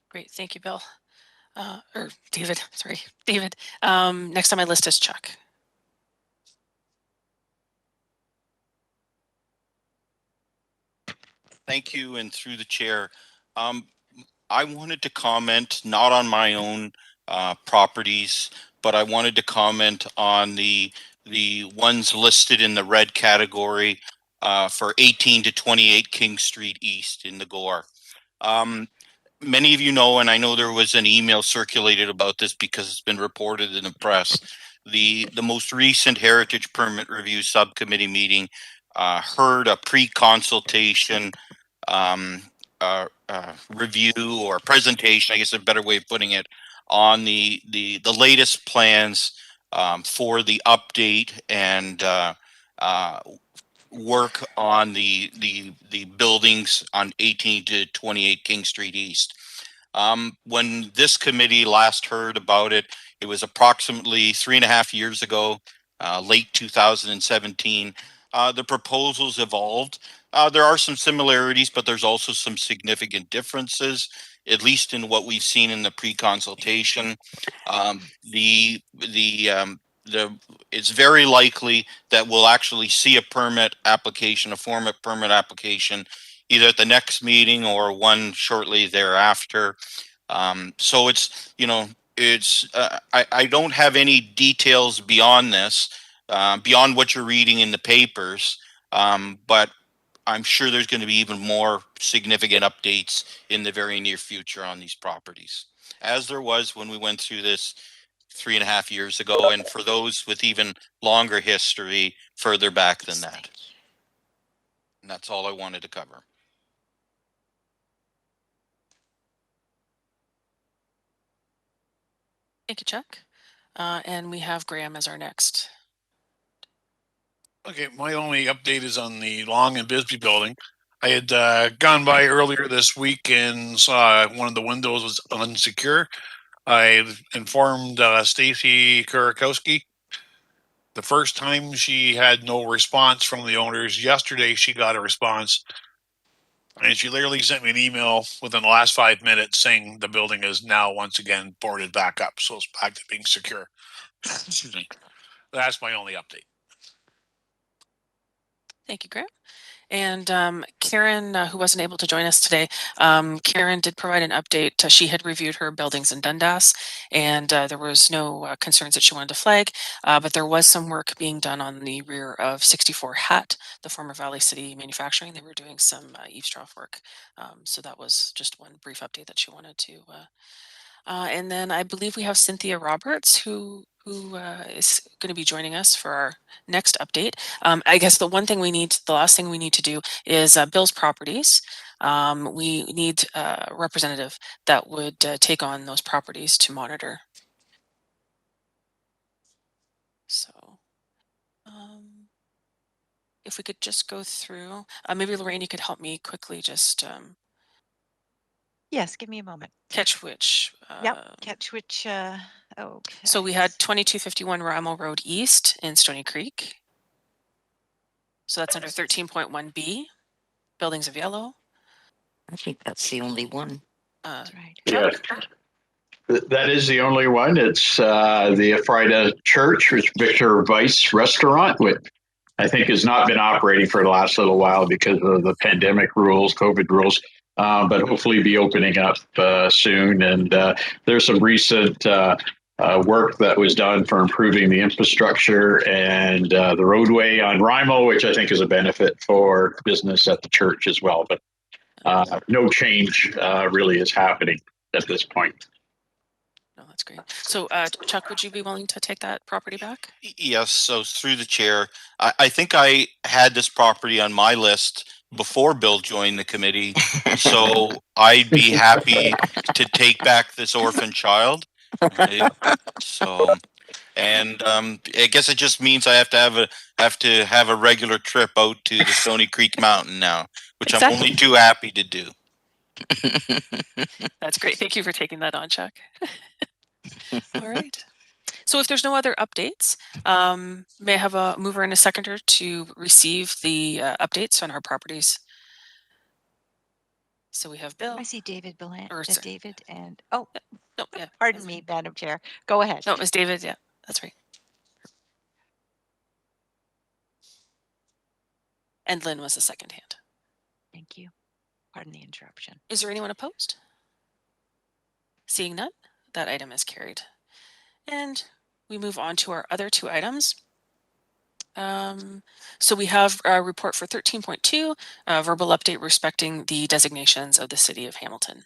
[SPEAKER 2] Great, thank you, Bill. Or David, sorry, David. Next on my list is Chuck.
[SPEAKER 12] Thank you, and through the chair, I wanted to comment not on my own properties, but I wanted to comment on the ones listed in the red category for 18 to 28 King Street East in the Gore. Many of you know, and I know there was an email circulated about this because it's been reported in the press. The most recent Heritage Permit Review Subcommittee meeting heard a pre-consultation review or presentation, I guess a better way of putting it, on the latest plans for the update and work on the buildings on 18 to 28 King Street East. When this committee last heard about it, it was approximately 3.5 years ago, late 2017. The proposals evolved. There are some similarities, but there's also some significant differences, at least in what we've seen in the pre-consultation. it's very likely that we'll actually see a permit application, a form of permit application, either at the next meeting or one shortly thereafter. So it's, I don't have any details beyond this, beyond what you're reading in the papers. But I'm sure there's going to be even more significant updates in the very near future on these properties, as there was when we went through this 3.5 years ago, and for those with even longer history further back than that. And that's all I wanted to cover.
[SPEAKER 2] Thank you, Chuck. And we have Graham as our next.
[SPEAKER 5] Okay, my only update is on the Long and Bisbee building. I had gone by earlier this week and saw one of the windows was unsecure. I informed Stacy Kurakowski. The first time she had no response from the owners. Yesterday she got a response, and she literally sent me an email within the last 5 minutes saying the building is now once again boarded back up, so it's back to being secure. Excuse me. That's my only update.
[SPEAKER 2] Thank you, Graham. And Karen, who wasn't able to join us today, Karen did provide an update. She had reviewed her buildings in Dundas, and there was no concerns that she wanted to flag, but there was some work being done on the rear of 64 Hat, the former Valley City Manufacturing. They were doing some eavesdrop work. So that was just one brief update that she wanted to. And then I believe we have Cynthia Roberts, who is going to be joining us for our next update. I guess the last thing we need to do is Bill's Properties. We need a representative that would take on those properties to monitor. So if we could just go through, maybe Lorraine, you could help me quickly just
[SPEAKER 4] Yes, give me a moment.
[SPEAKER 2] catch which.
[SPEAKER 4] Catch which. Okay.
[SPEAKER 2] So we had 2251 Rammel Road East in Stony Creek. So that's under 13.1B, buildings of yellow.
[SPEAKER 9] I think that's the only one.
[SPEAKER 2] That's
[SPEAKER 4] right.
[SPEAKER 13] Yes. That is the only one. It's the Ephrata Church, which Victor Weiss Restaurant, which I think has not been operating for the last little while because of the pandemic rules, COVID rules, but hopefully be opening up soon. And there's some recent work that was done for improving the infrastructure and the roadway on Rimo, which I think is a benefit for business at the church as well. But no change really is happening at this point.
[SPEAKER 2] No, that's great. So Chuck, would you be willing to take that property back?
[SPEAKER 12] Yes. So through the chair, I think I had this property on my list before Bill joined the committee. So I'd be happy to take back this orphan child. Right? So, and I guess it just means I have to have a regular trip out to the Stony Creek Mountain now, which
[SPEAKER 2] Exactly.
[SPEAKER 12] I'm only too happy to do.
[SPEAKER 2] That's great. Thank you for taking that on, Chuck. All right. So if there's no other updates, may I have a mover and a seconder to receive the updates on our properties? So we have Bill.
[SPEAKER 4] I see David Belan.
[SPEAKER 2] Or, sorry.
[SPEAKER 4] David and
[SPEAKER 2] No, yeah.
[SPEAKER 4] pardon me, Madam Chair. Go ahead.
[SPEAKER 2] No, it was David. Yeah, that's right. And Lynn was the second hand.
[SPEAKER 4] Thank you. Pardon the interruption.
[SPEAKER 2] Is there anyone opposed? Seeing none, that item is carried. And we move on to our other two items. So we have a report for 13.2, verbal update respecting the designations of the City of Hamilton.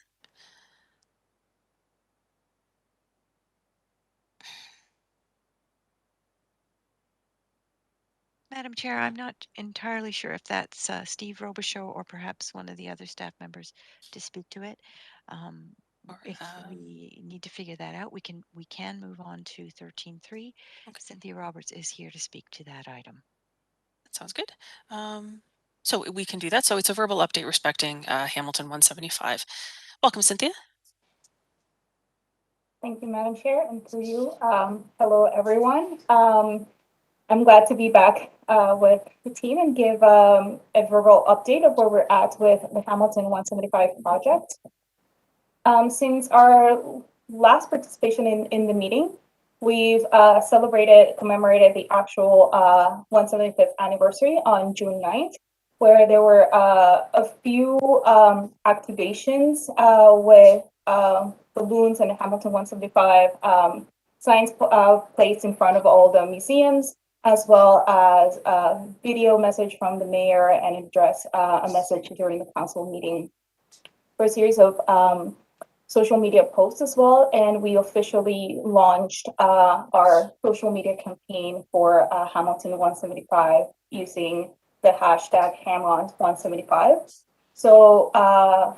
[SPEAKER 4] Madam Chair, I'm not entirely sure if that's Steve Robichaud or perhaps one of the other staff members to speak to it. If we need to figure that out, we can move on to 13.3. Okay. Cynthia Roberts is here to speak to that item.
[SPEAKER 2] That sounds good. So we can do that. So it's a verbal update respecting Hamilton 175. Welcome, Cynthia.
[SPEAKER 21] Thank you, Madam Chair, and through you. Hello, everyone. I'm glad to be back with the team and give a verbal update of where we're at with the Hamilton 175 project. Since our last participation in the meeting, We've commemorated the actual 175th anniversary on June 9th, where there were a few activations with balloons and Hamilton 175 signs placed in front of all the museums, as well as a video message from the mayor and address a message during the council meeting. For a series of social media posts as well, and we officially launched our social media campaign for Hamilton 175 using the hashtag Hamont175. So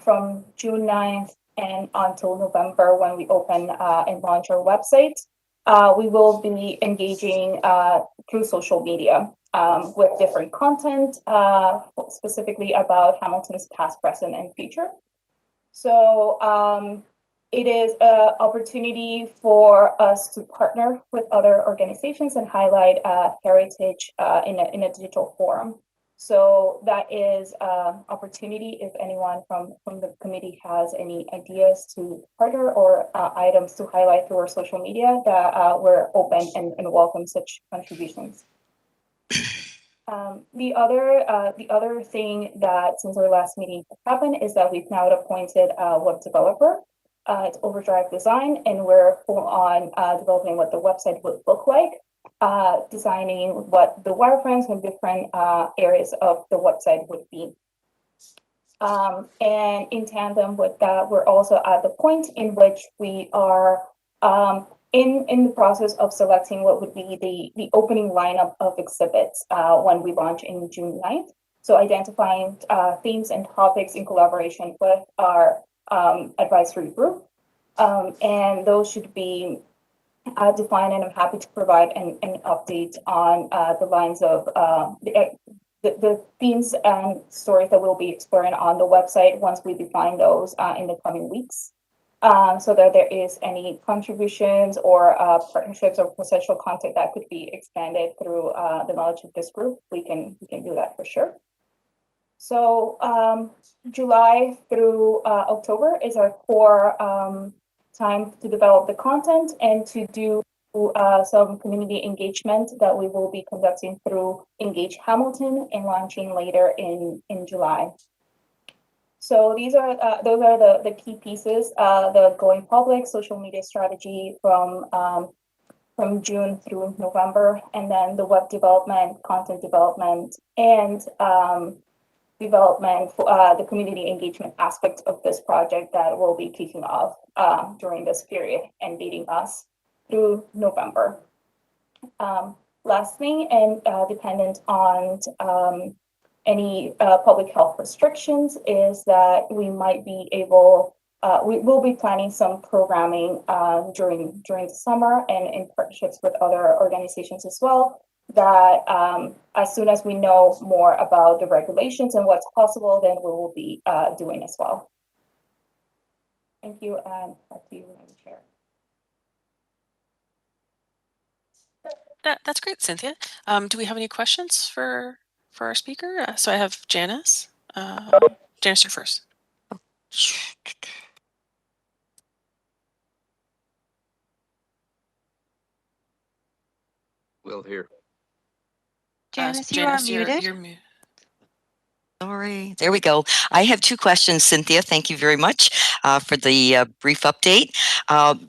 [SPEAKER 21] from June 9th and until November, when we open and launch our website, we will be engaging through social media with different content, specifically about Hamilton's past, present, and future. So it is an opportunity for us to partner with other organizations and highlight heritage in a digital forum. So that is an opportunity if anyone from the committee has any ideas to partner or items to highlight through our social media, that we're open and welcome such contributions. The other thing that since our last meeting happened is that we've now appointed a web developer. It's Overdrive Design, and we're full on developing what the website would look like, designing what the wireframes and different areas of the website would be. And in tandem with that, we're also at the point in which we are in the process of selecting what would be the opening lineup of exhibits when we launch in June 9th. So identifying themes and topics in collaboration with our advisory group. And those should be defined, and I'm happy to provide an update on the lines of the themes and stories that we'll be exploring on the website once we define those in the coming weeks. So that there is any contributions or partnerships or potential content that could be expanded through the knowledge of this group, we can do that for sure. So July through October is our core time to develop the content and to do some community engagement that we will be conducting through Engage Hamilton and launching later in July. So those are the key pieces, the going public social media strategy from June through November, and then the web development, content development, and development for the community engagement aspect of this project that will be kicking off during this period and leading us through November. Last thing, and dependent on any public health restrictions, is that we might be able, we will be planning some programming during the summer and in partnerships with other organizations as well, that as soon as we know more about the regulations and what's possible, then we will be doing as well. Thank you, and back to you, Madam Chair.
[SPEAKER 2] That's great, Cynthia. Do we have any questions for our speaker? So I have Janice. Janice, you're first.
[SPEAKER 3] Will hear.
[SPEAKER 4] Janice, you are muted.
[SPEAKER 2] You're muted.
[SPEAKER 9] Sorry, there we go. I have two questions, Cynthia. Thank you very much for the brief update.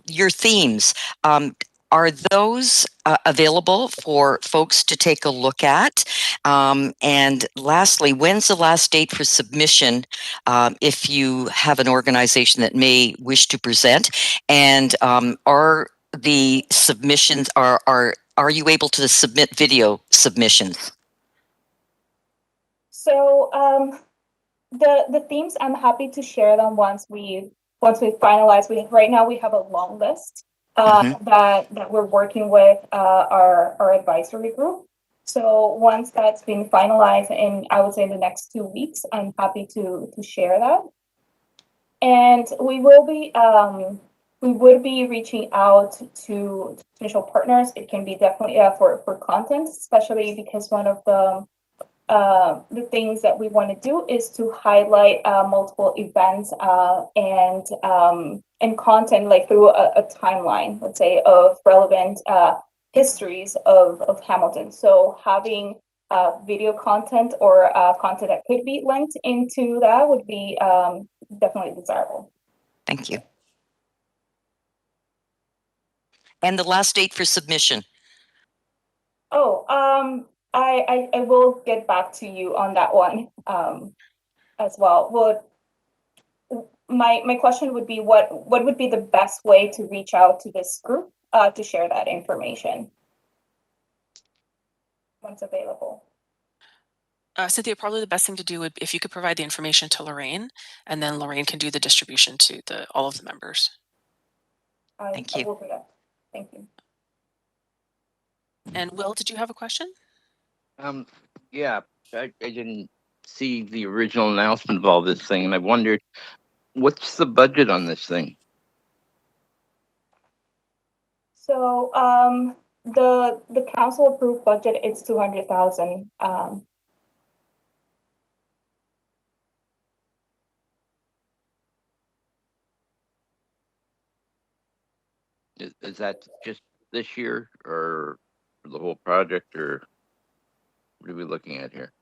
[SPEAKER 9] Your themes, are those available for folks to take a look at? And lastly, when's the last date for submission if you have an organization that may wish to present? And are the submissions, are you able to submit video submissions?
[SPEAKER 21] So the themes, I'm happy to share them once we finalize. Right now we have a long list that we're working with our advisory group. So once that's been finalized, and I would say in the next 2 weeks, I'm happy to share that. And we will be we would be reaching out to potential partners. It can be definitely for content, especially because one of the the things that we want to do is to highlight multiple events and content, like through a timeline, let's say, of relevant histories of Hamilton. So having video content or content that could be linked into that would be definitely desirable.
[SPEAKER 9] Thank you. And the last date for submission?
[SPEAKER 21] Oh, I will get back to you on that one as well. My question would be what would be the best way to reach out to this group to share that information once available?
[SPEAKER 2] Cynthia, probably the best thing to do would if you could provide the information to Lorraine, and then Lorraine can do the distribution to all of the members.
[SPEAKER 9] Thank you.
[SPEAKER 21] I will do that. Thank you.
[SPEAKER 2] And Will, did you have a question?
[SPEAKER 3] Yeah, I didn't see the original announcement of all this thing, and I wondered, what's the budget on this thing?
[SPEAKER 21] So the council approved budget is 200,000.
[SPEAKER 3] Is that just this year or for the whole project, or what are we looking at here?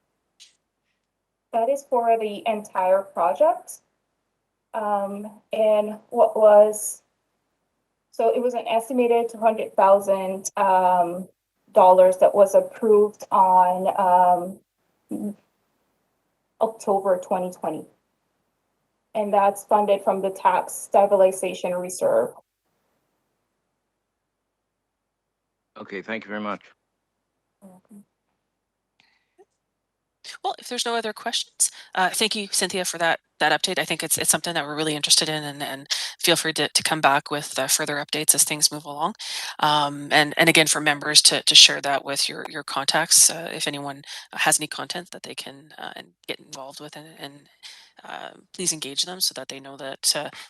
[SPEAKER 21] That is for the entire project. And what was, so it was an estimated $200,000 that was approved on October 2020. And that's funded from the tax stabilization reserve.
[SPEAKER 3] Okay, thank you very much.
[SPEAKER 2] Well, if there's no other questions, thank you, Cynthia, for that update. I think it's something that we're really interested in, and feel free to come back with further updates as things move along. And again, for members to share that with your contacts, if anyone has any content that they can get involved with, and please engage them so that they know that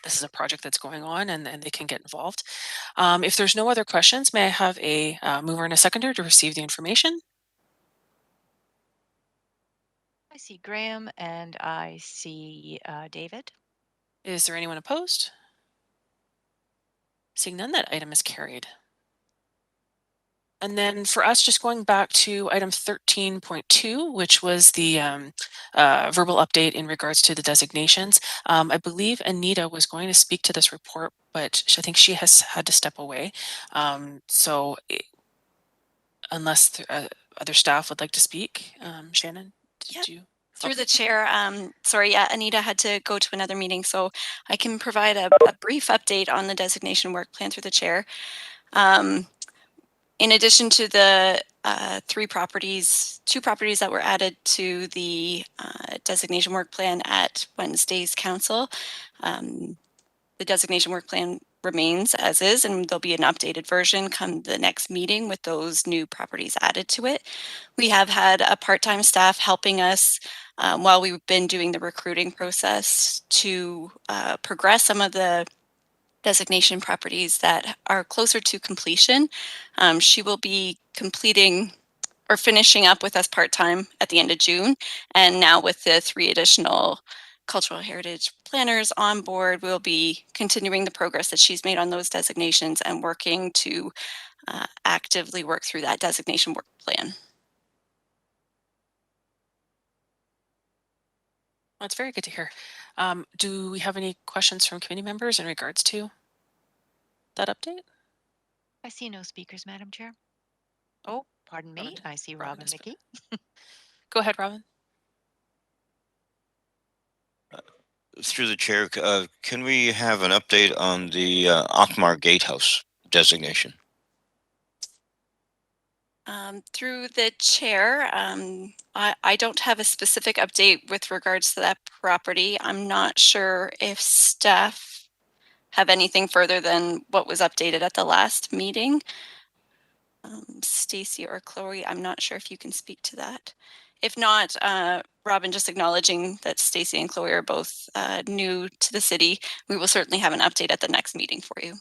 [SPEAKER 2] this is a project that's going on, and they can get involved. If there's no other questions, may I have a mover and a seconder to receive the information?
[SPEAKER 4] I see Graham and I see David.
[SPEAKER 2] Is there anyone opposed? Seeing none, that item is carried. And then for us, just going back to item 13.2, which was the verbal update in regards to the designations. I believe Anita was going to speak to this report, but I think she has had to step away. Unless other staff would like to speak, Shannon, did you?
[SPEAKER 20] Through the chair, sorry, yeah, Anita had to go to another meeting, so I can provide a brief update on the designation work plan through the chair. In addition to the two properties that were added to the designation work plan at Wednesday's council, the designation work plan remains as is, and there'll be an updated version come the next meeting with those new properties added to it. We have had a part-time staff helping us while we've been doing the recruiting process to progress some of the designation properties that are closer to completion. She will be completing or finishing up with us part-time at the end of June, and now with the 3 additional cultural heritage planners on board, we'll be continuing the progress that she's made on those designations and working to actively work through that designation work plan.
[SPEAKER 2] That's very good to hear. Do we have any questions from committee members in regards to that update?
[SPEAKER 4] I see no speakers, Madam Chair. Oh, pardon me. I see Robin Mickey.
[SPEAKER 2] Go ahead, Robin.
[SPEAKER 12] Through the chair, can we have an update on the Akmar Gatehouse designation?
[SPEAKER 20] Through the chair, I don't have a specific update with regards to that property. I'm not sure if staff have anything further than what was updated at the last meeting. Stacy or Chloe, I'm not sure if you can speak to that. If not, Robin, just acknowledging that Stacy and Chloe are both new to the city, we will certainly have an update at the next meeting for you.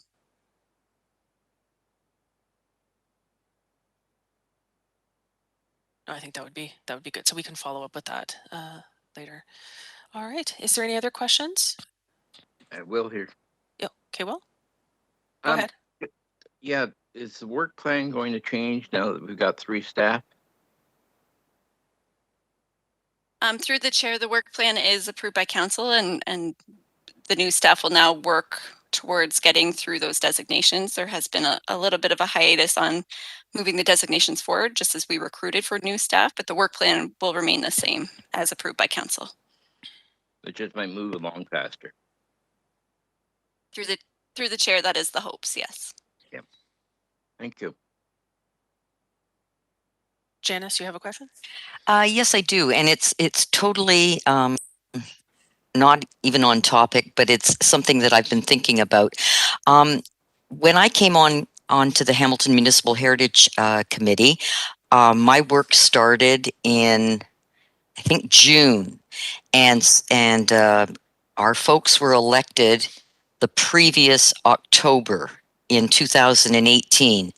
[SPEAKER 2] No, I think that would be good. So we can follow up with that later. All right. Is there any other questions?
[SPEAKER 3] I will here.
[SPEAKER 2] Yeah. Okay. Well, go ahead.
[SPEAKER 3] Yeah, is the work plan going to change now that we've got 3 staff?
[SPEAKER 20] Through the chair, the work plan is approved by council, and the new staff will now work towards getting through those designations. There has been a little bit of a hiatus on moving the designations forward just as we recruited for new staff, but the work plan will remain the same as approved by council.
[SPEAKER 3] It just might move along faster.
[SPEAKER 20] Through the chair, that is the hopes, yes.
[SPEAKER 3] Yep. Thank you.
[SPEAKER 2] Janice, you have a question?
[SPEAKER 9] Yes, I do, and it's totally not even on topic, but it's something that I've been thinking about. When I came onto the Hamilton Municipal Heritage Committee, my work started in, I think, June, and our folks were elected the previous October in 2018.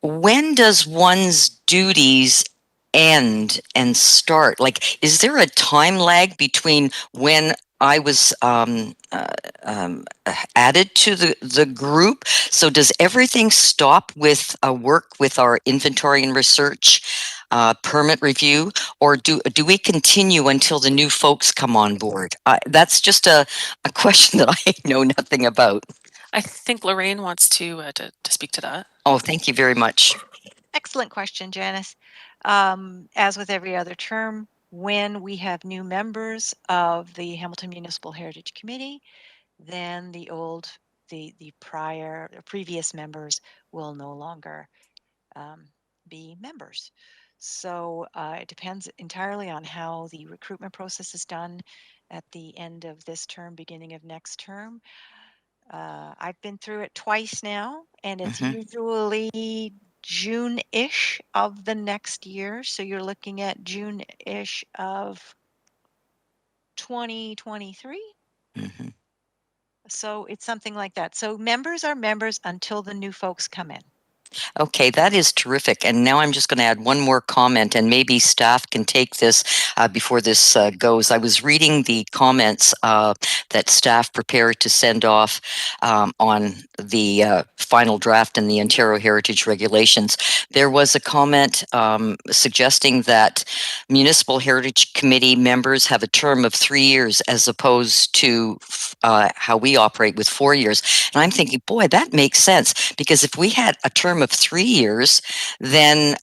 [SPEAKER 9] When does one's duties end and start? Like, is there a time lag between when I was added to the group? So does everything stop with work with our inventory and research, permit review, or do we continue until the new folks come on board? That's just a question that I know nothing about.
[SPEAKER 2] I think Lorraine wants to speak to that.
[SPEAKER 9] Oh, thank you very much.
[SPEAKER 4] Excellent question, Janice. As with every other term, when we have new members of the Hamilton Municipal Heritage Committee, then the previous members will no longer be members. So it depends entirely on how the recruitment process is done at the end of this term, beginning of next term. I've been through it twice now, and it's usually June-ish of the next year. So you're looking at June-ish of 2023. So it's something like that. So members are members until the new folks come in.
[SPEAKER 9] Okay, that is terrific. And now I'm just going to add one more comment, and maybe staff can take this before this goes. I was reading the comments that staff prepared to send off on the final draft in the Ontario Heritage Regulations. There was a comment suggesting that Municipal Heritage Committee members have a term of 3 years as opposed to how we operate with 4 years. And I'm thinking, boy, that makes sense, because if we had a term of 3 years, then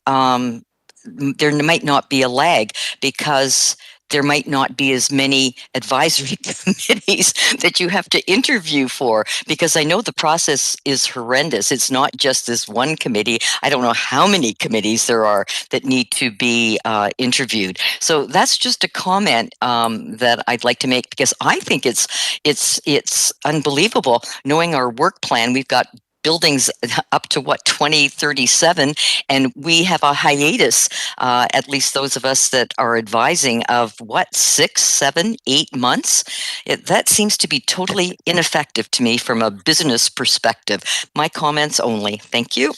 [SPEAKER 9] there might not be a lag, because there might not be as many advisory committees that you have to interview for, because I know the process is horrendous. It's not just this one committee. I don't know how many committees there are that need to be interviewed. So that's just a comment that I'd like to make, because I think it's unbelievable knowing our work plan. We've got buildings up to 2037, and we have a hiatus, at least those of us that are advising, of 6, 7, 8 months. That seems to be totally ineffective to me from a business perspective. My comments only. Thank you.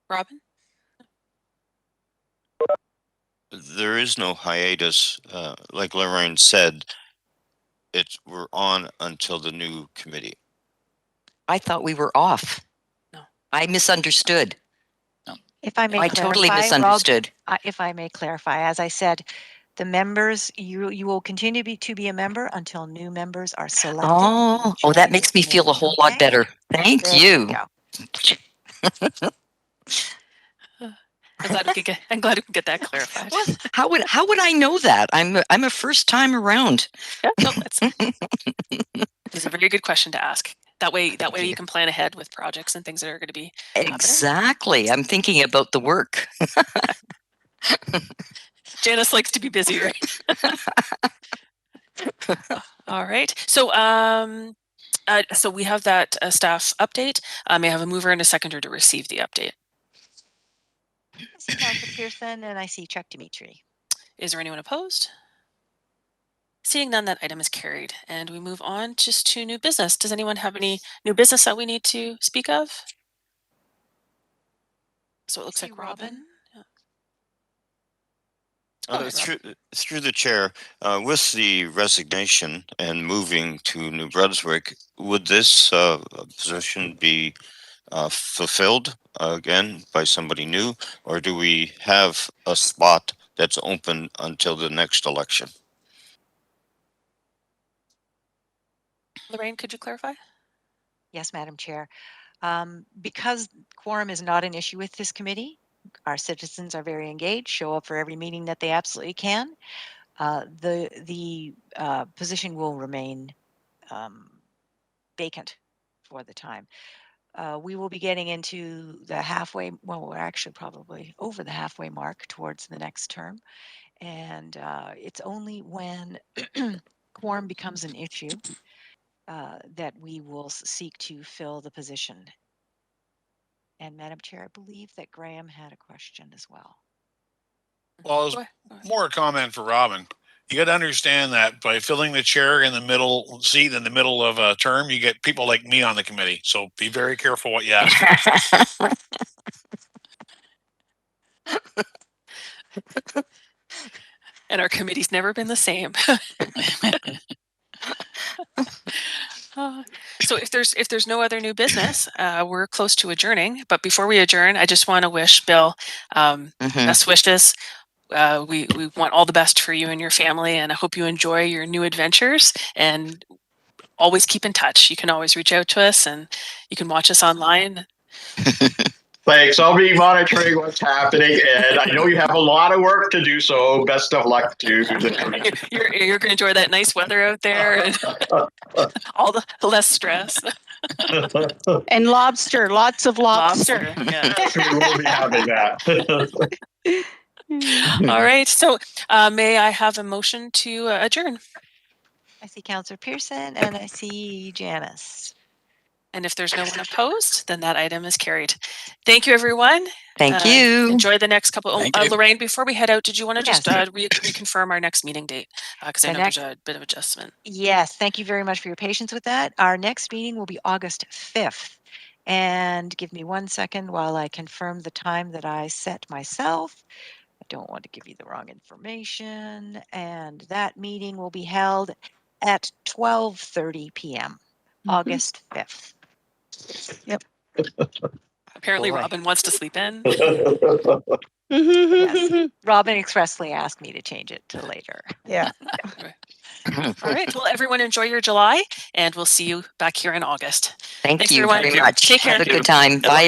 [SPEAKER 2] Robin?
[SPEAKER 12] There is no hiatus. Like Lorraine said, we're on until the new committee.
[SPEAKER 9] I thought we were off.
[SPEAKER 2] No.
[SPEAKER 9] I misunderstood.
[SPEAKER 2] No.
[SPEAKER 4] If I may
[SPEAKER 9] I
[SPEAKER 4] clarify,
[SPEAKER 9] totally misunderstood.
[SPEAKER 4] Rob, if I may clarify, as I said, the members, you will continue to be a member until new members are selected.
[SPEAKER 9] Oh, that makes me feel a whole lot better. Thank
[SPEAKER 4] There
[SPEAKER 9] you.
[SPEAKER 2] I'm glad we could get that clarified.
[SPEAKER 9] Well, how would I know that? I'm a first time around.
[SPEAKER 2] Yeah, no, it's a very good question to ask. That way you can plan ahead with projects and things that are going to be
[SPEAKER 9] exactly happening. I'm thinking about the work.
[SPEAKER 2] Janice likes to be busy, right? All right. So so we have that staff update. May I have a mover and a seconder to receive the update?
[SPEAKER 4] I see Councillor Pearson, and I see Chuck Dimitri.
[SPEAKER 2] Is there anyone opposed? Seeing none, that item is carried. And we move on just to new business. Does anyone have any new business that we need to speak of? So it looks like Robin. Yeah. Go ahead, Robin.
[SPEAKER 12] Through the chair, with the resignation and moving to New Brunswick, would this position be fulfilled again by somebody new, or do we have a slot that's open until the next election?
[SPEAKER 2] Lorraine, could you clarify?
[SPEAKER 4] Yes, Madam Chair. Because quorum is not an issue with this committee, our citizens are very engaged, show up for every meeting that they absolutely can. The position will remain vacant for the time. We will be getting into the halfway, well, we're actually probably over the halfway mark towards the next term. And it's only when quorum becomes an issue that we will seek to fill the position. And Madam Chair, I believe that Graham had a question as well.
[SPEAKER 5] Well, it's more a comment for Robin. You got to understand that by filling the chair in the middle seat in the middle of a term, you get people like me on the committee. So be very careful what you ask.
[SPEAKER 2] And our committee's never been the same. So if there's no other new business, we're close to adjourning. But before we adjourn, I just want to wish Bill best wishes. We want all the best for you and your family, and I hope you enjoy your new adventures. And always keep in touch. You can always reach out to us, and you can watch us online.
[SPEAKER 13] Thanks. I'll be monitoring what's happening, and I know you have a lot of work to do, so best of luck to you.
[SPEAKER 2] You're going to enjoy that nice weather out there and all the less stress.
[SPEAKER 7] And lobster, lots of lobster.
[SPEAKER 2] Yeah.
[SPEAKER 13] We will be having that.
[SPEAKER 2] All right. So may I have a motion to adjourn?
[SPEAKER 4] I see Councillor Pearson and I see Janice.
[SPEAKER 2] And if there's no one opposed, then that item is carried. Thank you, everyone.
[SPEAKER 9] Thank you.
[SPEAKER 2] Enjoy the next couple.
[SPEAKER 19] Thank you.
[SPEAKER 2] Lorraine, before we head out, did you want to
[SPEAKER 4] Yes.
[SPEAKER 2] just reconfirm our next meeting date? Because I know there's a bit of adjustment.
[SPEAKER 4] Yes, thank you very much for your patience with that. Our next meeting will be August 5th. And give me 1 second while I confirm the time that I set myself. I don't want to give you the wrong information. And that meeting will be held at 12:30 p.m. August 5th.
[SPEAKER 7] Yep.
[SPEAKER 2] Apparently,
[SPEAKER 4] Boy.
[SPEAKER 2] Robin wants to sleep in.
[SPEAKER 4] Yes. Robin expressly asked me to change it to later.
[SPEAKER 7] Yeah.
[SPEAKER 2] All right. Well, everyone enjoy your July, and we'll see you back here in August.
[SPEAKER 9] Thank
[SPEAKER 2] Thanks,
[SPEAKER 9] you
[SPEAKER 2] everyone.
[SPEAKER 9] very much.
[SPEAKER 2] Take care.
[SPEAKER 9] Have a good time. Bye.